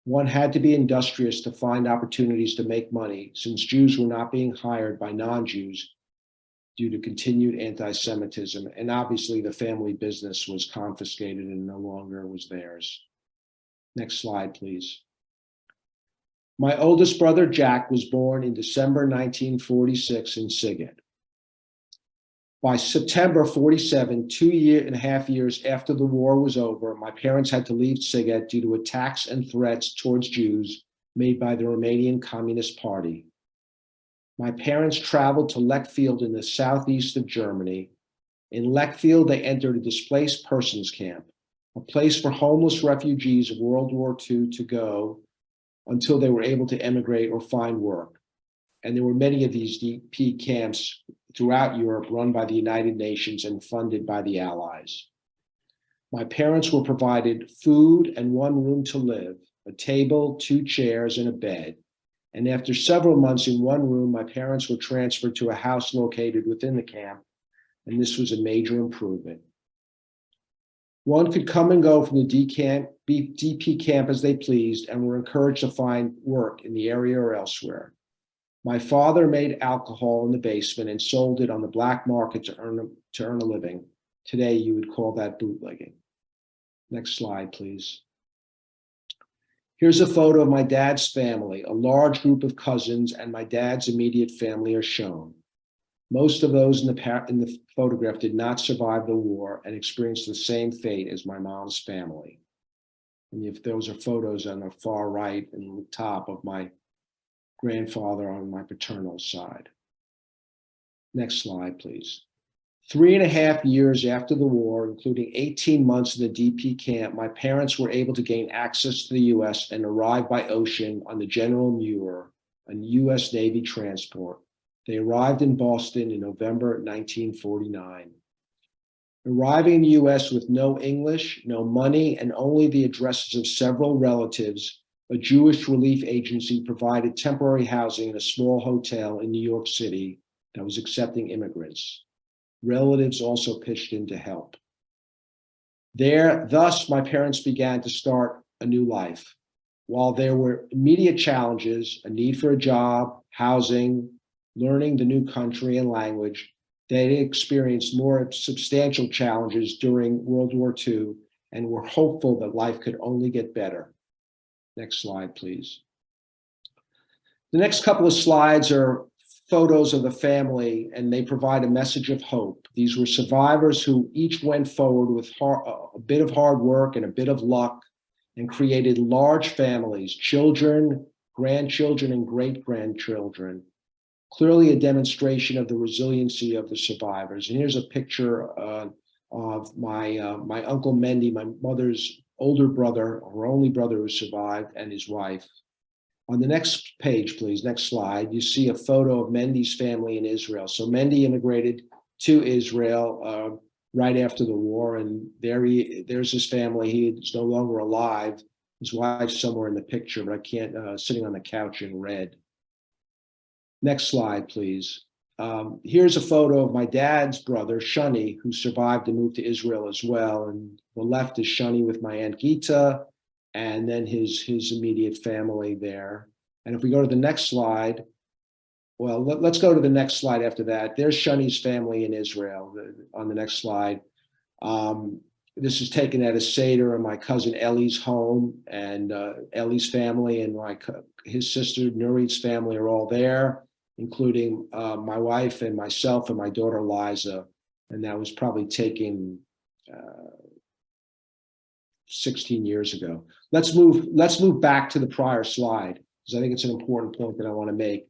One had to be industrious to find opportunities to make money, since Jews were not being hired by non-Jews due to continued anti-Semitism, and obviously the family business was confiscated and no longer was theirs. Next slide, please. My oldest brother, Jack, was born in December 1946 in Sighet. By September 47, 2.5 years after the war was over, my parents had to leave Sighet due to attacks and threats towards Jews made by the Romanian Communist Party. My parents traveled to Lechfeld in the southeast of Germany. In Lechfeld, they entered a displaced persons camp, a place for homeless refugees of World War II to go until they were able to emigrate or find work. And there were many of these DP camps throughout Europe run by the United Nations and funded by the Allies. My parents were provided food and one room to live, a table, 2 chairs, and a bed. And after several months in one room, my parents were transferred to a house located within the camp, and this was a major improvement. One could come and go from the DP camp as they pleased and were encouraged to find work in the area or elsewhere. My father made alcohol in the basement and sold it on the black market to earn a living. Today, you would call that bootlegging. Next slide, please. Here's a photo of my dad's family. A large group of cousins and my dad's immediate family are shown. Most of those in the photograph did not survive the war and experienced the same fate as my mom's family. And if those are photos on the far right and the top of my grandfather on my paternal side. Next slide, please. 3.5 years after the war, including 18 months in the DP camp, my parents were able to gain access to the US and arrive by ocean on the General Muir, a US Navy transport. They arrived in Boston in November 1949. Arriving in the US with no English, no money, and only the addresses of several relatives, a Jewish relief agency provided temporary housing in a small hotel in New York City that was accepting immigrants. Relatives also pitched in to help. Thus, my parents began to start a new life. While there were immediate challenges, a need for a job, housing, learning the new country and language, they experienced more substantial challenges during World War II and were hopeful that life could only get better. Next slide, please. The next couple of slides are photos of the family, and they provide a message of hope. These were survivors who each went forward with a bit of hard work and a bit of luck and created large families, children, grandchildren, and great-grandchildren. Clearly a demonstration of the resiliency of the survivors. And here's a picture of my Uncle Mendy, my mother's older brother, her only brother who survived, and his wife. On the next page, please, next slide, you see a photo of Mendy's family in Israel. So Mendy immigrated to Israel right after the war, and there's his family. He is no longer alive. His wife's somewhere in the picture, but I can't, sitting on the couch in red. Next slide, please. Here's a photo of my dad's brother, Shani, who survived and moved to Israel as well. And the left is Shani with my Aunt Gita, and then his immediate family there. And if we go to the next slide, well, let's go to the next slide after that. There's Shani's family in Israel on the next slide. This is taken at a Seder in my cousin Ellie's home, and Ellie's family and his sister Nurit's family are all there, including my wife and myself and my daughter Liza. And that was probably taken 16 years ago. Let's move back to the prior slide, because I think it's an important point that I want to make.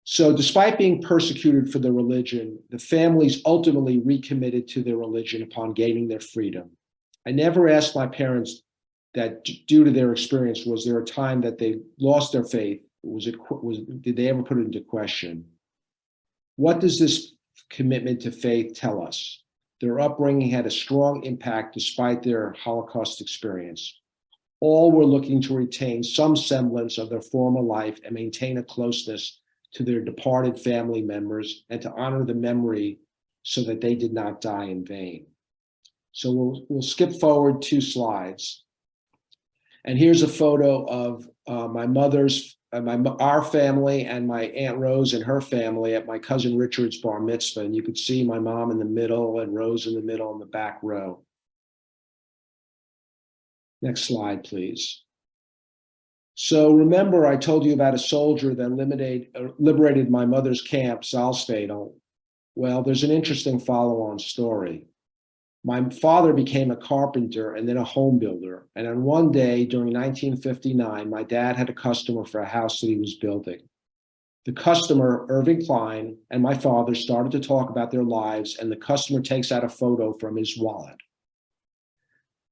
So despite being persecuted for their religion, the families ultimately recommitted to their religion upon gaining their freedom. I never asked my parents that due to their experience, was there a time that they lost their faith? Did they ever put it into question? What does this commitment to faith tell us? Their upbringing had a strong impact despite their Holocaust experience. All were looking to retain some semblance of their former life and maintain a closeness to their departed family members and to honor the memory so that they did not die in vain. So we'll skip forward 2 slides. And here's a photo of my mother's, our family and my Aunt Rose and her family at my cousin Richard's bar mitzvah. And you could see my mom in the middle and Rose in the middle in the back row. Next slide, please. So remember, I told you about a soldier that liberated my mother's camp, Salzwedel. Well, there's an interesting follow-on story. My father became a carpenter and then a home builder. And on one day during 1959, my dad had a customer for a house that he was building. The customer, Irving Klein, and my father started to talk about their lives, and the customer takes out a photo from his wallet.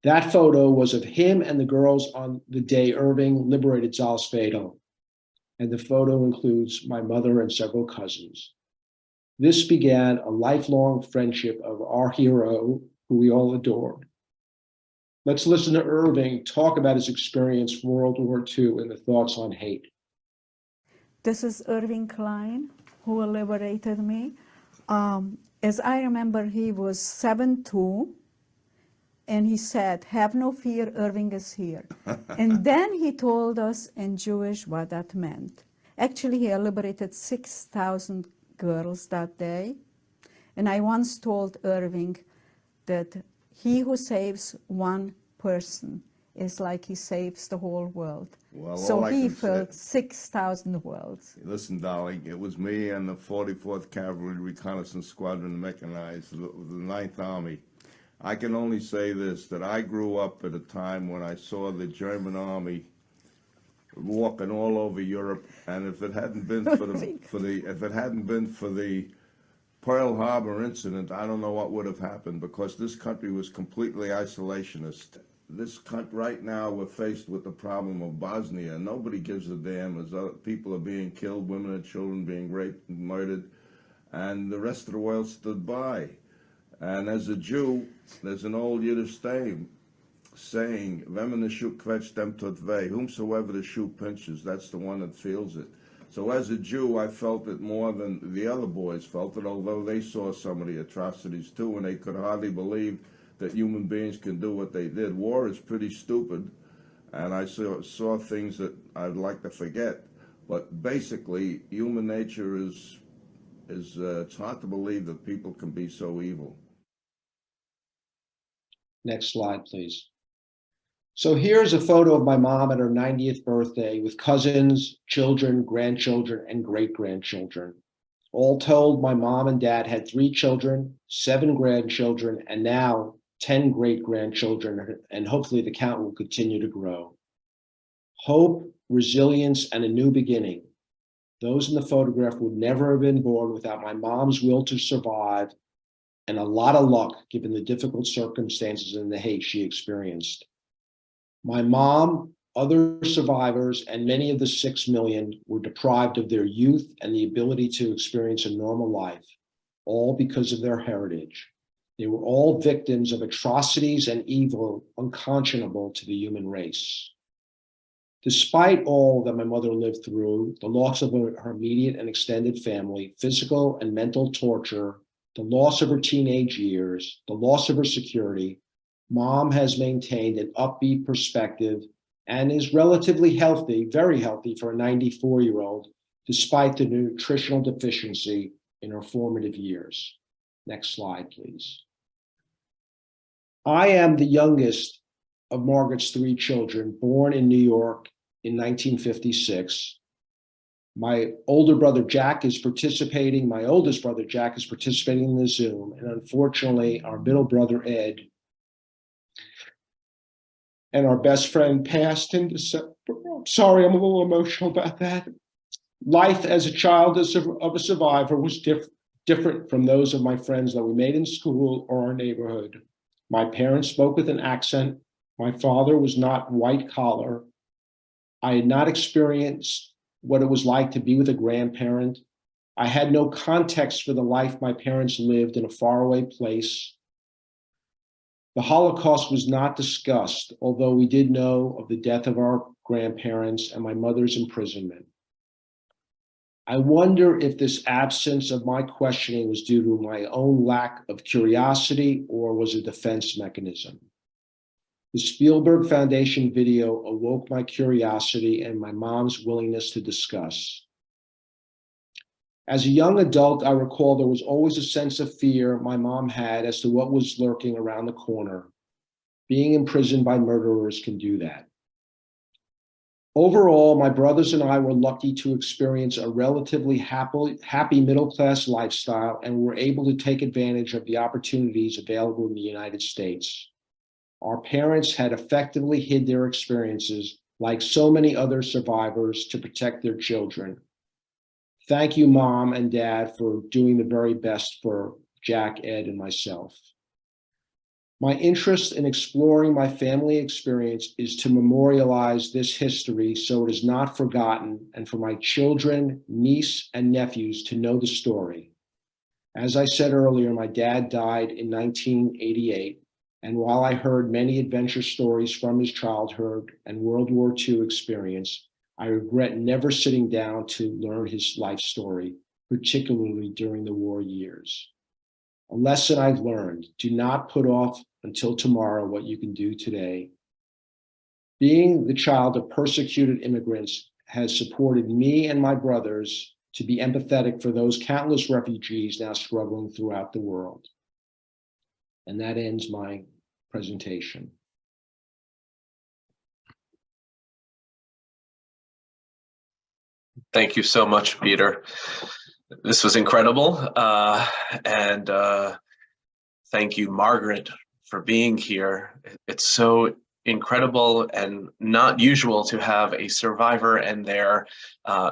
That photo was of him and the girls on the day Irving liberated Salzwedel. And the photo includes my mother and several cousins. This began a lifelong friendship of our hero, who we all adored. Let's listen to Irving talk about his experience from World War II and the thoughts on hate. This is Irving Klein, who liberated me. As I remember, he was 7'2", and he said, "Have no fear, Irving is here." And then he told us in Jewish what that meant. Actually, he liberated 6,000 girls that day. And I once told Irving that he who saves one person is like he saves the whole world. Well, so all I he can filled say, 6,000 worlds. listen, darling, it was me and the 44th Cavalry Reconnaissance Squadron Mechanized, the 9th Army. I can only say this, that I grew up at a time when I saw the German Army walking all over Europe, and if it hadn't been for the Pearl Harbor incident, I don't know what would have happened, because this country was completely isolationist. This country, right now, we're faced with the problem of Bosnia. Nobody gives a damn as other people are being killed, women and children being raped and murdered, and the rest of the world stood by. And as a Jew, there's an old Yiddish saying, "Wenn the shoe quetscht, dem tut weh." Whomsoever the shoe pinches, that's the one that feels it. So as a Jew, I felt it more than the other boys felt it, although they saw some of the atrocities too, and they could hardly believe that human beings can do what they did. War is pretty stupid, and I saw things that I'd like to forget. But basically, human nature is it's hard to believe that people can be so evil. Next slide, please. So here's a photo of my mom at her 90th birthday with cousins, children, grandchildren, and great-grandchildren. All told, my mom and dad had 3 children, 7 grandchildren, and now 10 great-grandchildren, and hopefully the count will continue to grow. Hope, resilience, and a new beginning. Those in the photograph would never have been born without my mom's will to survive and a lot of luck given the difficult circumstances and the hate she experienced. My mom, other survivors, and many of the 6 million were deprived of their youth and the ability to experience a normal life, all because of their heritage. They were all victims of atrocities and evil unconscionable to the human race. Despite all that my mother lived through, the loss of her immediate and extended family, physical and mental torture, the loss of her teenage years, the loss of her security, Mom has maintained an upbeat perspective and is relatively healthy, very healthy for a 94-year-old, despite the nutritional deficiency in her formative years. Next slide, please. I am the youngest of Margaret's 3 children, born in New York in 1956. My older brother Jack is participating, my oldest brother Jack is participating in the Zoom, and unfortunately, our middle brother Ed and our best friend passed in December. Sorry, I'm a little emotional about that. Life as a child of a survivor was different from those of my friends that we made in school or our neighborhood. My parents spoke with an accent. My father was not white collar. I had not experienced what it was like to be with a grandparent. I had no context for the life my parents lived in a faraway place. The Holocaust was not discussed, although we did know of the death of our grandparents and my mother's imprisonment. I wonder if this absence of my questioning was due to my own lack of curiosity or was a defense mechanism. The Spielberg Foundation video awoke my curiosity and my mom's willingness to discuss. As a young adult, I recall there was always a sense of fear my mom had as to what was lurking around the corner. Being imprisoned by murderers can do that. Overall, my brothers and I were lucky to experience a relatively happy middle-class lifestyle and were able to take advantage of the opportunities available in the United States. Our parents had effectively hid their experiences, like so many other survivors, to protect their children. Thank you, Mom and Dad, for doing the very best for Jack, Ed, and myself. My interest in exploring my family experience is to memorialize this history so it is not forgotten and for my children, niece, and nephews to know the story. As I said earlier, my dad died in 1988, and while I heard many adventure stories from his childhood and World War II experience, I regret never sitting down to learn his life story, particularly during the war years. A lesson I've learned: do not put off until tomorrow what you can do today. Being the child of persecuted immigrants has supported me and my brothers to be empathetic for those countless refugees now struggling throughout the world. And that ends my presentation. Thank you so much, Peter. This was incredible. And thank you, Margaret, for being here. It's so incredible and not usual to have a survivor and their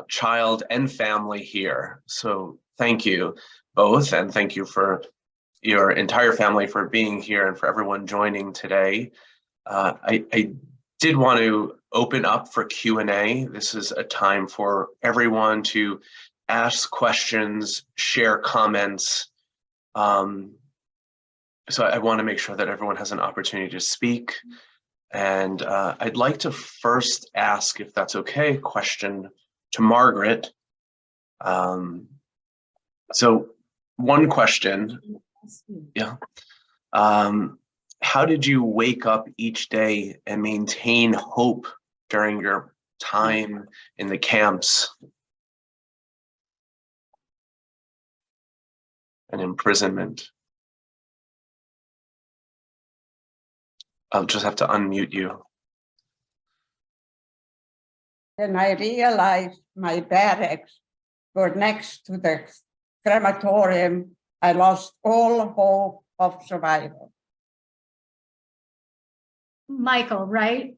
child and family here. So thank you both, and thank you for your entire family for being here and for everyone joining today. I did want to open up for Q&A. This is a time for everyone to ask questions, share comments. So I want to make sure that everyone has an opportunity to speak. And I'd like to first ask, if that's okay, a question to Margaret. So one question, yeah. How did you wake up each day and maintain hope during your time in the camps and imprisonment? I'll just have to unmute you. Then I realized my barracks were next to the crematorium. I lost all hope of survival. Michael, right?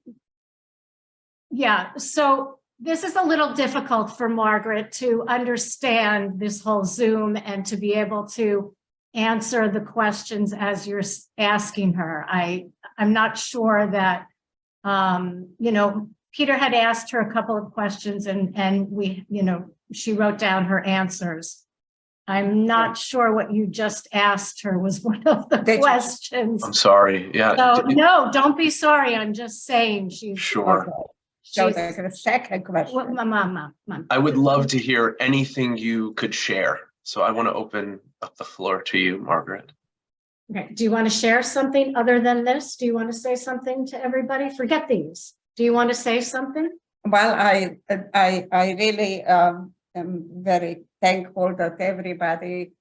Yeah, so this is a little difficult for Margaret to understand this whole Zoom and to be able to answer the questions as you're asking her. I'm not sure that, you know, Peter had asked her a couple of questions and we, you know, she wrote down her answers. I'm not sure what you just asked her was one of the questions. I'm sorry, yeah. So, no, don't be sorry. I'm just saying she's. Sure. Okay. So the second question. Mama. I would love to hear anything you could share. So I want to open up the floor to you, Margaret. Okay, do you want to share something other than this? Do you want to say something to everybody? Forget these. Do you want to say something? Well, I really am very thankful that everybody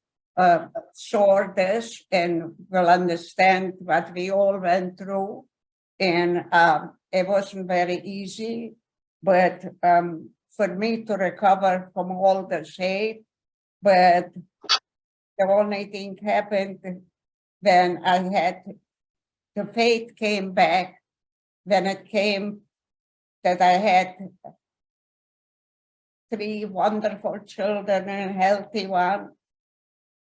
saw this and will understand what we all went through. And it wasn't very easy, but for me to recover from all this hate, but the only thing happened when I had, the faith came back, when it came that I had 3 wonderful children and a healthy one,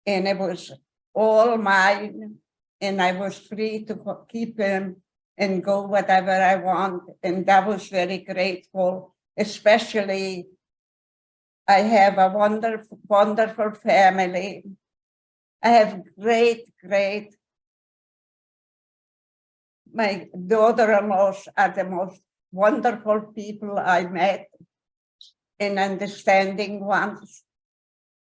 and it was all mine, and I was free to keep them and go whatever I want, and that was very grateful. Especially, I have a wonderful, wonderful family. I have great, my daughter-in-laws are the most wonderful people I met and understanding ones.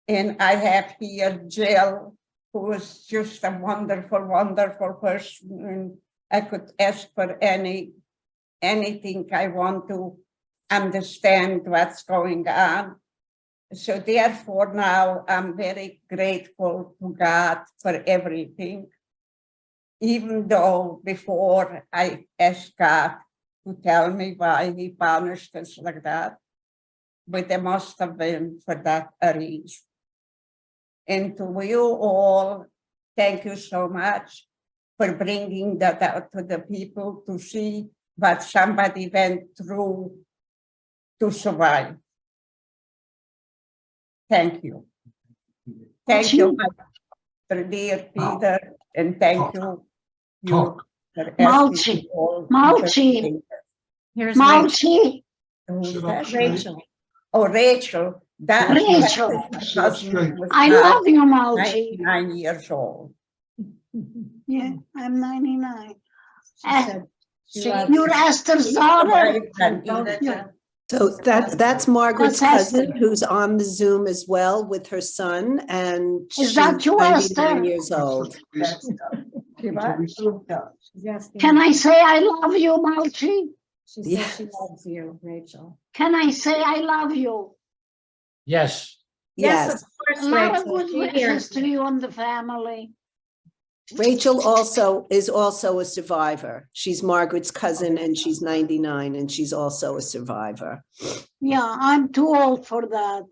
And I have here Jill, who is just a wonderful, wonderful person. And I could ask for anything I want to understand what's going on. So therefore now I'm very grateful to God for everything. Even though before I asked God to tell me why he punished us like that, but there must have been for that a reason. And to you all, thank you so much for bringing that out to the people to see what somebody went through to survive. Thank you. Thank you, my dear Peter, and thank you. Malchi. Here's Malchi. Rachel. Oh, Rachel. Rachel. I love you, Malchi. 99 years old. Yeah, I'm 99. You're You're Esther's daughter. So that's Margaret's That's cousin Esther. who's on the Zoom as well with her son, and Is she's that you, 99 Esther? years old. Can I say I love you, Malchi? She says she loves you, Rachel. Can I say I love you? Yes. Yes, Yes. of course, A lot of Rachel. good She wishes hears to you and the family. Rachel is also a survivor. She's Margaret's cousin and she's 99 and she's also a survivor. Yeah, I'm too old for that.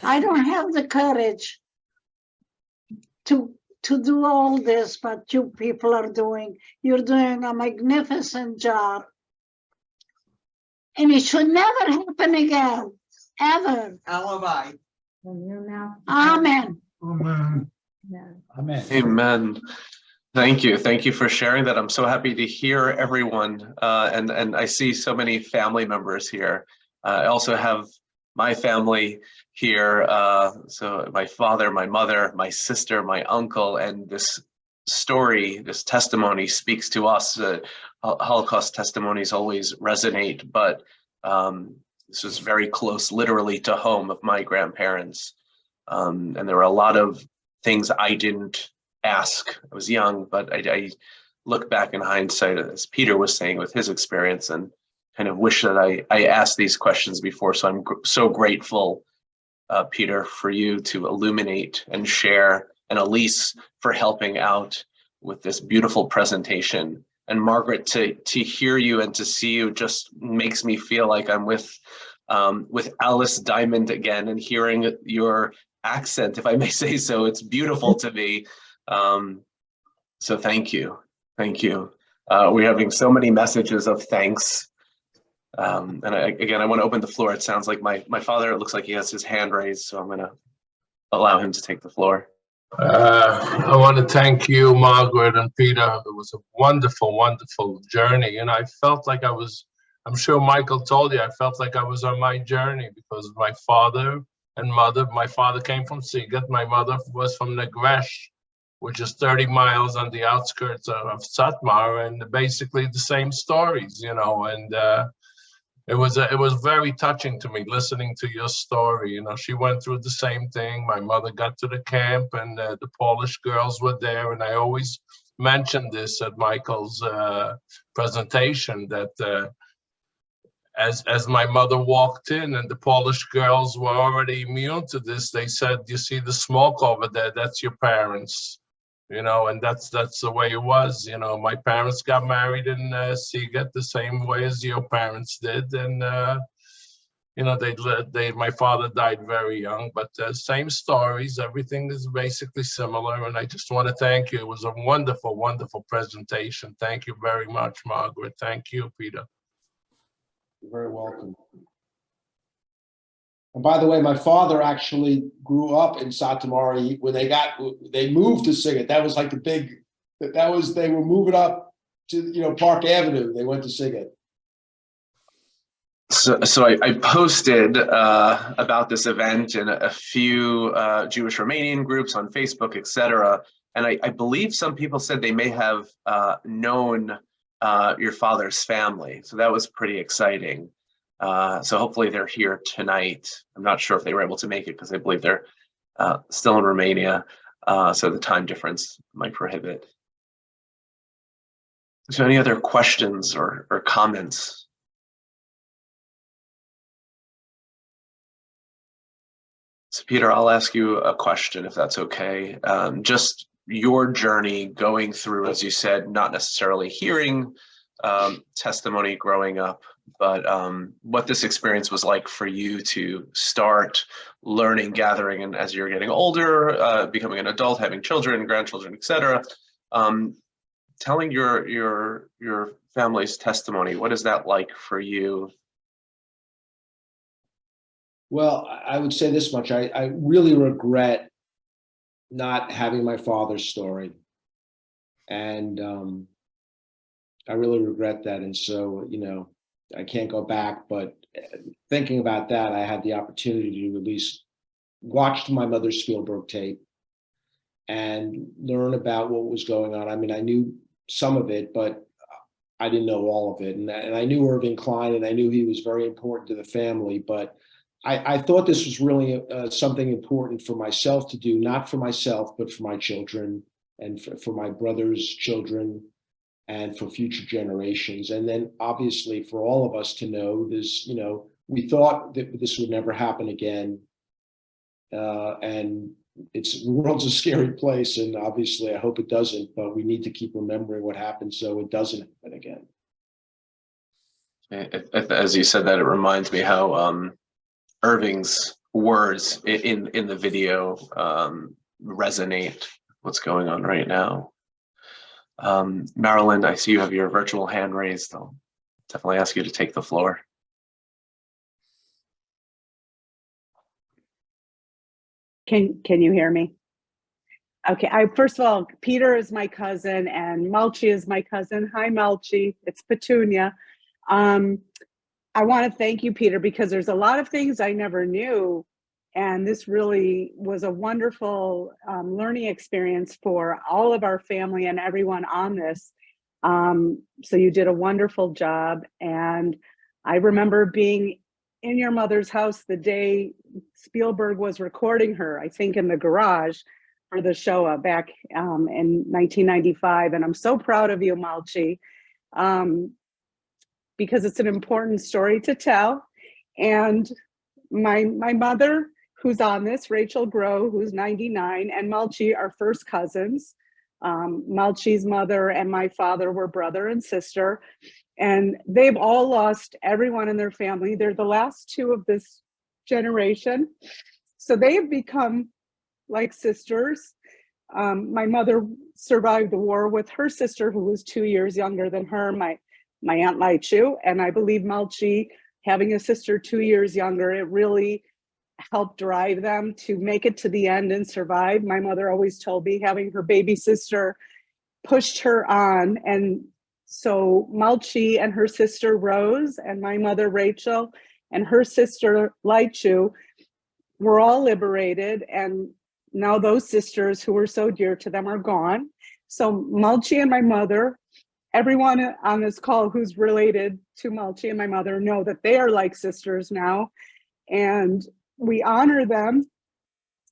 I don't have the courage to do all this, but you people are doing. You're doing a magnificent job. And it should never happen again, ever. Alibi. from your mouth. Amen. Amen. Yeah. Amen. Amen. Thank you. Thank you for sharing that. I'm so happy to hear everyone. And I see so many family members here. I also have my family here. So my father, my mother, my sister, my uncle, and this story, this testimony speaks to us. Holocaust testimonies always resonate, but this was very close, literally to home of my grandparents. And there were a lot of things I didn't ask. I was young, but I look back in hindsight, as Peter was saying with his experience, and kind of wish that I asked these questions before. So I'm so grateful, Peter, for you to illuminate and share, and Elise for helping out with this beautiful presentation. And Margaret, to hear you and to see you just makes me feel like I'm with Alice Diamond again, and hearing your accent, if I may say so. It's beautiful to me. So thank you. Thank you. We're having so many messages of thanks. And I want to open the floor. It sounds like my father, it looks like he has his hand raised, so I'm going to allow him to take the floor. I want to thank you, Margaret and Peter. It was a wonderful, wonderful journey. And I felt like I'm sure Michael told you, I felt like I was on my journey because my father and mother, my father came from Siget, my mother was from Negresh, which is 30 miles on the outskirts of Satmar, and basically the same stories, and it was very touching to me listening to your story. She went through the same thing. My mother got to the camp, and the Polish girls were there, and I always mentioned this at Michael's presentation, that as my mother walked in and the Polish girls were already immune to this, they said, "You see the smoke over there? That's your parents." And that's the way it was. My parents got married in Siget the same way as your parents did, and my father died very young, but same stories. Everything is basically similar, and I just want to thank you. It was a wonderful, wonderful presentation. Thank you very much, Margaret. Thank you, Peter. You're very welcome. And by the way, my father actually grew up in Satamari. When they moved to Siget, that was like they were moving up to, Park Avenue. They went to Siget. So I posted about this event in a few Jewish Romanian groups on Facebook, etc. And I believe some people said they may have known your father's family. So that was pretty exciting. So hopefully they're here tonight. I'm not sure if they were able to make it because I believe they're still in Romania. So the time difference might prohibit. So any other questions or comments? So Peter, I'll ask you a question if that's okay. Just your journey going through, as you said, not necessarily hearing testimony growing up, but what this experience was like for you to start learning, gathering, and as you're getting older, becoming an adult, having children, grandchildren, etc. Telling your family's testimony, what is that like for you? Well, I would say this much. I really regret not having my father's story. And I really regret that. And so, I can't go back, but thinking about that, I had the opportunity to at least watch my mother's Spielberg tape and learn about what was going on. I mean, I knew some of it, but I didn't know all of it. And I knew Irving Klein, and I knew he was very important to the family, but I thought this was really something important for myself to do, not for myself, but for my children and for my brother's children. and for future generations. And then obviously for all of us to know this, we thought that this would never happen again. And the world's a scary place, and obviously I hope it doesn't, but we need to keep remembering what happened so it doesn't happen again. As you said that, it reminds me how Irving's words in the video resonate what's going on right now. Marilyn, I see you have your virtual hand raised. I'll definitely ask you to take the floor. Can you hear me? Okay, first of all, Peter is my cousin and Melchi is my cousin. Hi, Melchi, it's Petunia. I want to thank you, Peter, because there's a lot of things I never knew. And this really was a wonderful learning experience for all of our family and everyone on this. So you did a wonderful job. And I remember being in your mother's house the day Spielberg was recording her, I think in the garage for the Shoah back in 1995. And I'm so proud of you, Malchi, because it's an important story to tell. And my mother, who's on this, Rachel Groh, who's 99, and Malchi are first cousins. Malchi's mother and my father were brother and sister, and they've all lost everyone in their family. They're the last two of this generation. So they have become like sisters. My mother survived the war with her sister, who was 2 years younger than her, my Aunt Laichu, and I believe Malchi, having a sister 2 years younger, it really helped drive them to make it to the end and survive. My mother always told me having her baby sister pushed her on. And so Malchi and her sister Rose and my mother Rachel and her sister Laichu were all liberated. And now those sisters who were so dear to them are gone. So Malchi and my mother, everyone on this call who's related to Malchi and my mother know that they are like sisters now. And we honor them.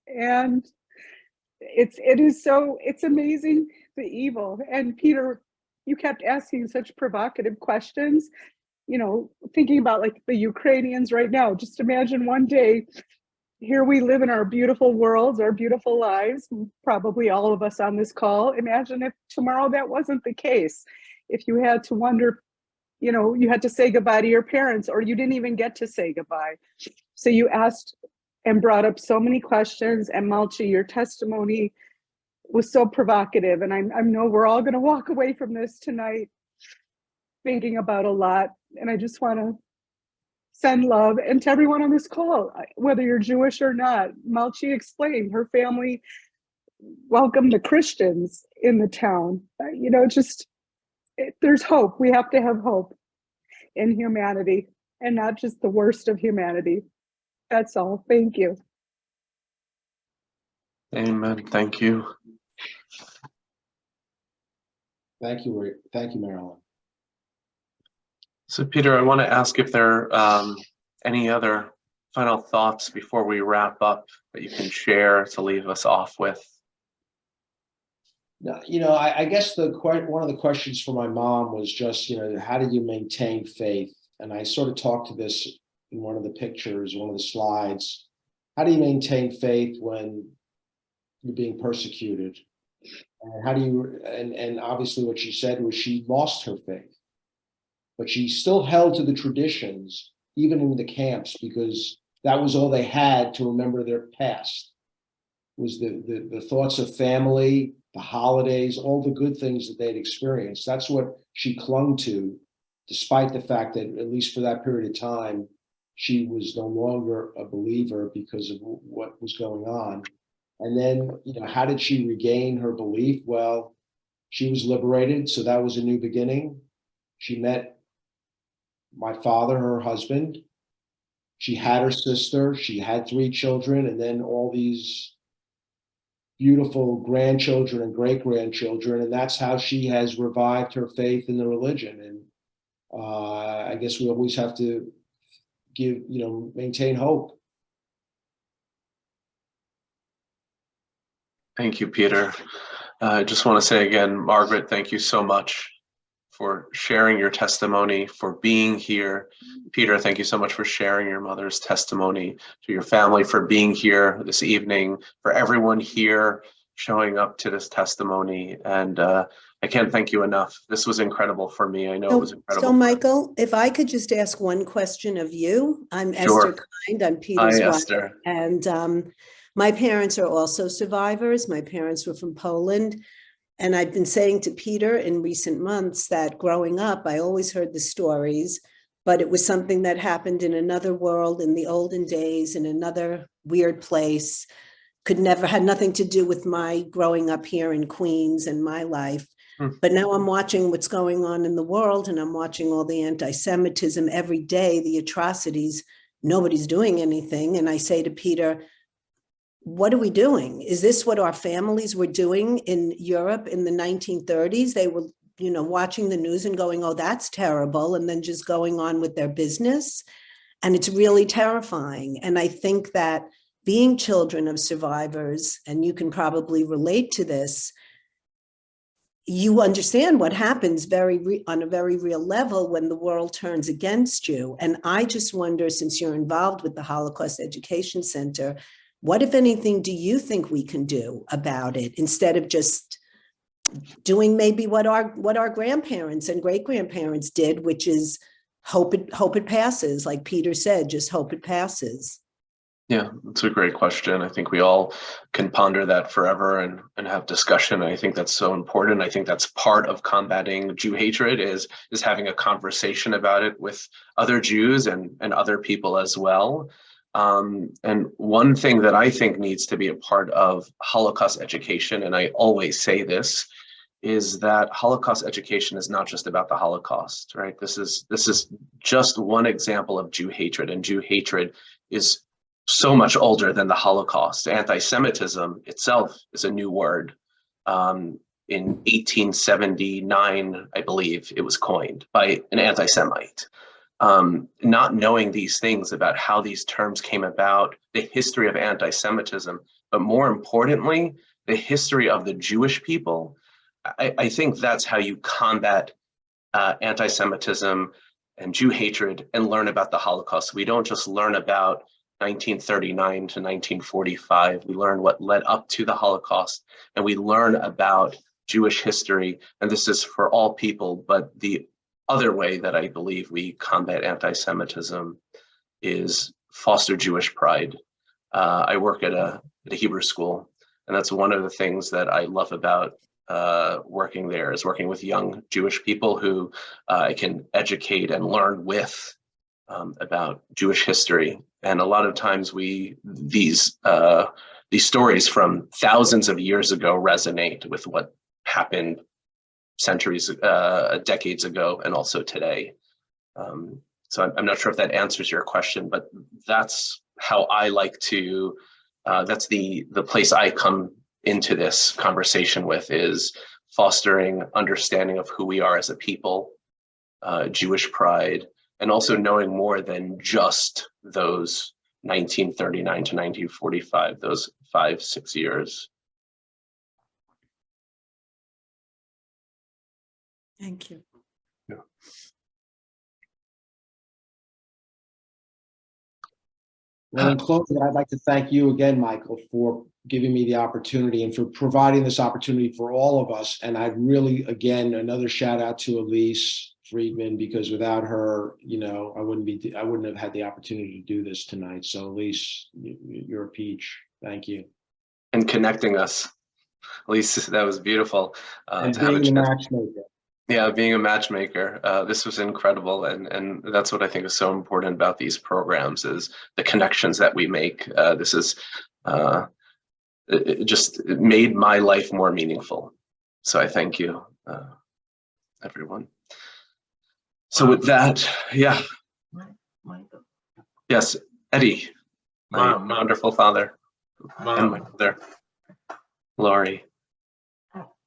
And it's amazing, the evil. And Peter, you kept asking such provocative questions, thinking about like the Ukrainians right now. Just imagine one day, here we live in our beautiful worlds, our beautiful lives, probably all of us on this call. Imagine if tomorrow that wasn't the case. If you had to wonder, you had to say goodbye to your parents, or you didn't even get to say goodbye. So you asked and brought up so many questions, and Malchi, your testimony was so provocative. And I know we're all going to walk away from this tonight thinking about a lot. And I just want to send love, and to everyone on this call, whether you're Jewish or not. Malchi explained her family welcomed the Christians in the town. There's hope. We have to have hope in humanity, and not just the worst of humanity. That's all. Thank you. Amen. Thank you. Thank you, Marilyn. So Peter, I want to ask if there are any other final thoughts before we wrap up that you can share to leave us off with. I guess one of the questions for my mom was just, how do you maintain faith? And I sort of talked to this in one of the pictures, one of the slides. How do you maintain faith when you're being persecuted? And how do you, and obviously what she said was she lost her faith, but she still held to the traditions, even in the camps, because that was all they had to remember their past, was the thoughts of family, the holidays, all the good things that they'd experienced. That's what she clung to, despite the fact that, at least for that period of time, she was no longer a believer because of what was going on. And then, how did she regain her belief? Well, she was liberated, so that was a new beginning. She met my father, her husband. She had her sister. She had 3 children, and then all these beautiful grandchildren and great-grandchildren, and that's how she has revived her faith in the religion. And I guess we always have to maintain hope. Thank you, Peter. I just want to say again, Margaret, thank you so much for sharing your testimony, for being here. Peter, thank you so much for sharing your mother's testimony, to your family for being here this evening, for everyone here showing up to this testimony. And I can't thank you enough. This was incredible for me. I know it was incredible. So Michael, if I could just ask one question of you. I'm Sure. Esther Kind, I'm Peter's Hi, wife. Esther. And my parents are also survivors. My parents were from Poland. And I've been saying to Peter in recent months that growing up, I always heard the stories, but it was something that happened in another world in the olden days, in another weird place, had nothing to do with my growing up here in Queens and my life. But now I'm watching what's going on in the world, and I'm watching all the anti-Semitism every day, the atrocities. Nobody's doing anything. And I say to Peter, what are we doing? Is this what our families were doing in Europe in the 1930s? They were, watching the news and going, oh, that's terrible, and then just going on with their business. And it's really terrifying. And I think that being children of survivors, and you can probably relate to this, you understand what happens on a very real level when the world turns against you. And I just wonder, since you're involved with the Holocaust Education Center, what, if anything, do you think we can do about it, instead of just doing maybe what our grandparents and great-grandparents did, which is hope it passes, like Peter said, just hope it passes? Yeah, that's a great question. I think we all can ponder that forever and have discussion. I think that's so important. I think that's part of combating Jew hatred is having a conversation about it with other Jews and other people as well. And one thing that I think needs to be a part of Holocaust education, and I always say this, is that Holocaust education is not just about the Holocaust, right? This is just one example of Jew hatred, and Jew hatred is so much older than the Holocaust. Anti-Semitism itself is a new word. In 1879, I believe it was coined by an anti-Semite. Not knowing these things about how these terms came about, the history of anti-Semitism, but more importantly, the history of the Jewish people, I think that's how you combat anti-Semitism and Jew hatred and learn about the Holocaust. We don't just learn about 1939 to 1945. We learn what led up to the Holocaust, and we learn about Jewish history. And this is for all people, but the other way that I believe we combat anti-Semitism is foster Jewish pride. I work at a Hebrew school, and that's one of the things that I love about working there, is working with young Jewish people who I can educate and learn with about Jewish history. And a lot of times these stories from thousands of years ago resonate with what happened centuries, decades ago, and also today. So I'm not sure if that answers your question, but that's how I like to, that's the place I come into this conversation with, is fostering understanding of who we are as a people, Jewish pride, and also knowing more than just those 1939 to 1945, those 5-6 years. Thank you. Yeah. Well, in closing, I'd like to thank you again, Michael, for giving me the opportunity and for providing this opportunity for all of us. And I'd really, again, another shout out to Elise Friedman, because without her, I wouldn't have had the opportunity to do this tonight. So Elise, you're a peach. Thank you. And connecting us. Elise, that was beautiful. And being a matchmaker. Yeah, being a matchmaker. This was incredible. And that's what I think is so important about these programs, is the connections that we make. This is, it just made my life more meaningful. So I thank you, everyone. So with that, yeah. Michael. Yes, Eddie, my wonderful father, and my mother, Lori.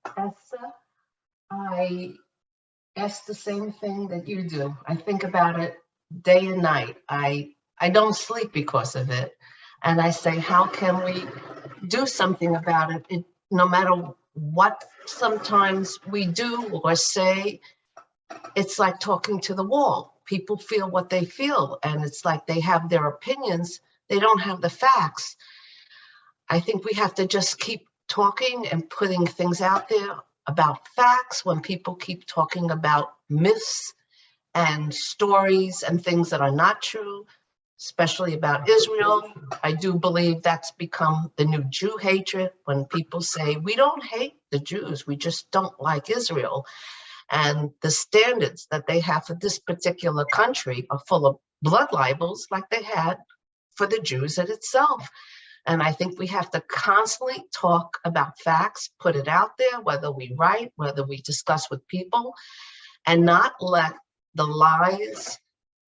Esther, I ask the same thing that you do. I think about it day and night. I don't sleep because of it. And I say, how can we do something about it? No matter what sometimes we do or say, it's like talking to the wall. People feel what they feel, and it's like they have their opinions. They don't have the facts. I think we have to just keep talking and putting things out there about facts when people keep talking about myths and stories and things that are not true, especially about Israel. I do believe that's become the new Jew hatred when people say, we don't hate the Jews, we just don't like Israel. And the standards that they have for this particular country are full of blood libels like they had for the Jews in itself. And I think we have to constantly talk about facts, put it out there, whether we write, whether we discuss with people, and not let the lies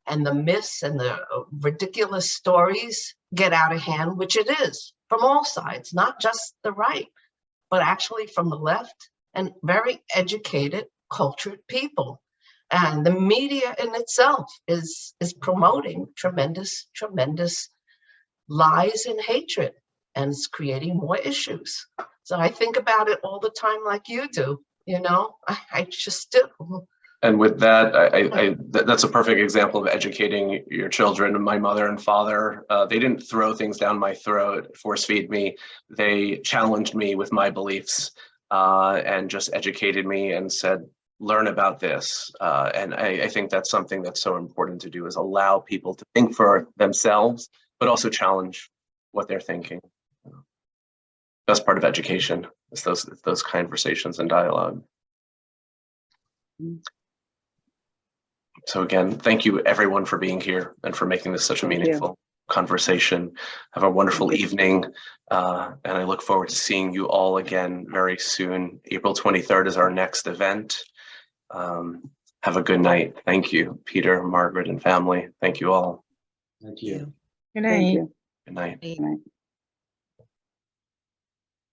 and the myths and the ridiculous stories get out of hand, which it is from all sides, not just the right, but actually from the left and very educated, cultured people. And the media in itself is promoting tremendous lies and hatred, and it's creating more issues. So I think about it all the time like you do, you know, I just do. And with that, that's a perfect example of educating your children. My mother and father, they didn't throw things down my throat, force feed me. They challenged me with my beliefs and just educated me and said, learn about this. And I think that's something that's so important to do, is allow people to think for themselves, but also challenge what they're thinking. That's part of education, is those conversations and dialogue. So again, thank you everyone for being here and for making this such a meaningful conversation. Have a wonderful evening. And I look forward to seeing you all again very soon. April 23rd is our next event. Have a good night. Thank you, Peter, Margaret, and family. Thank you all. Thank you. Good night. Good night. Good night.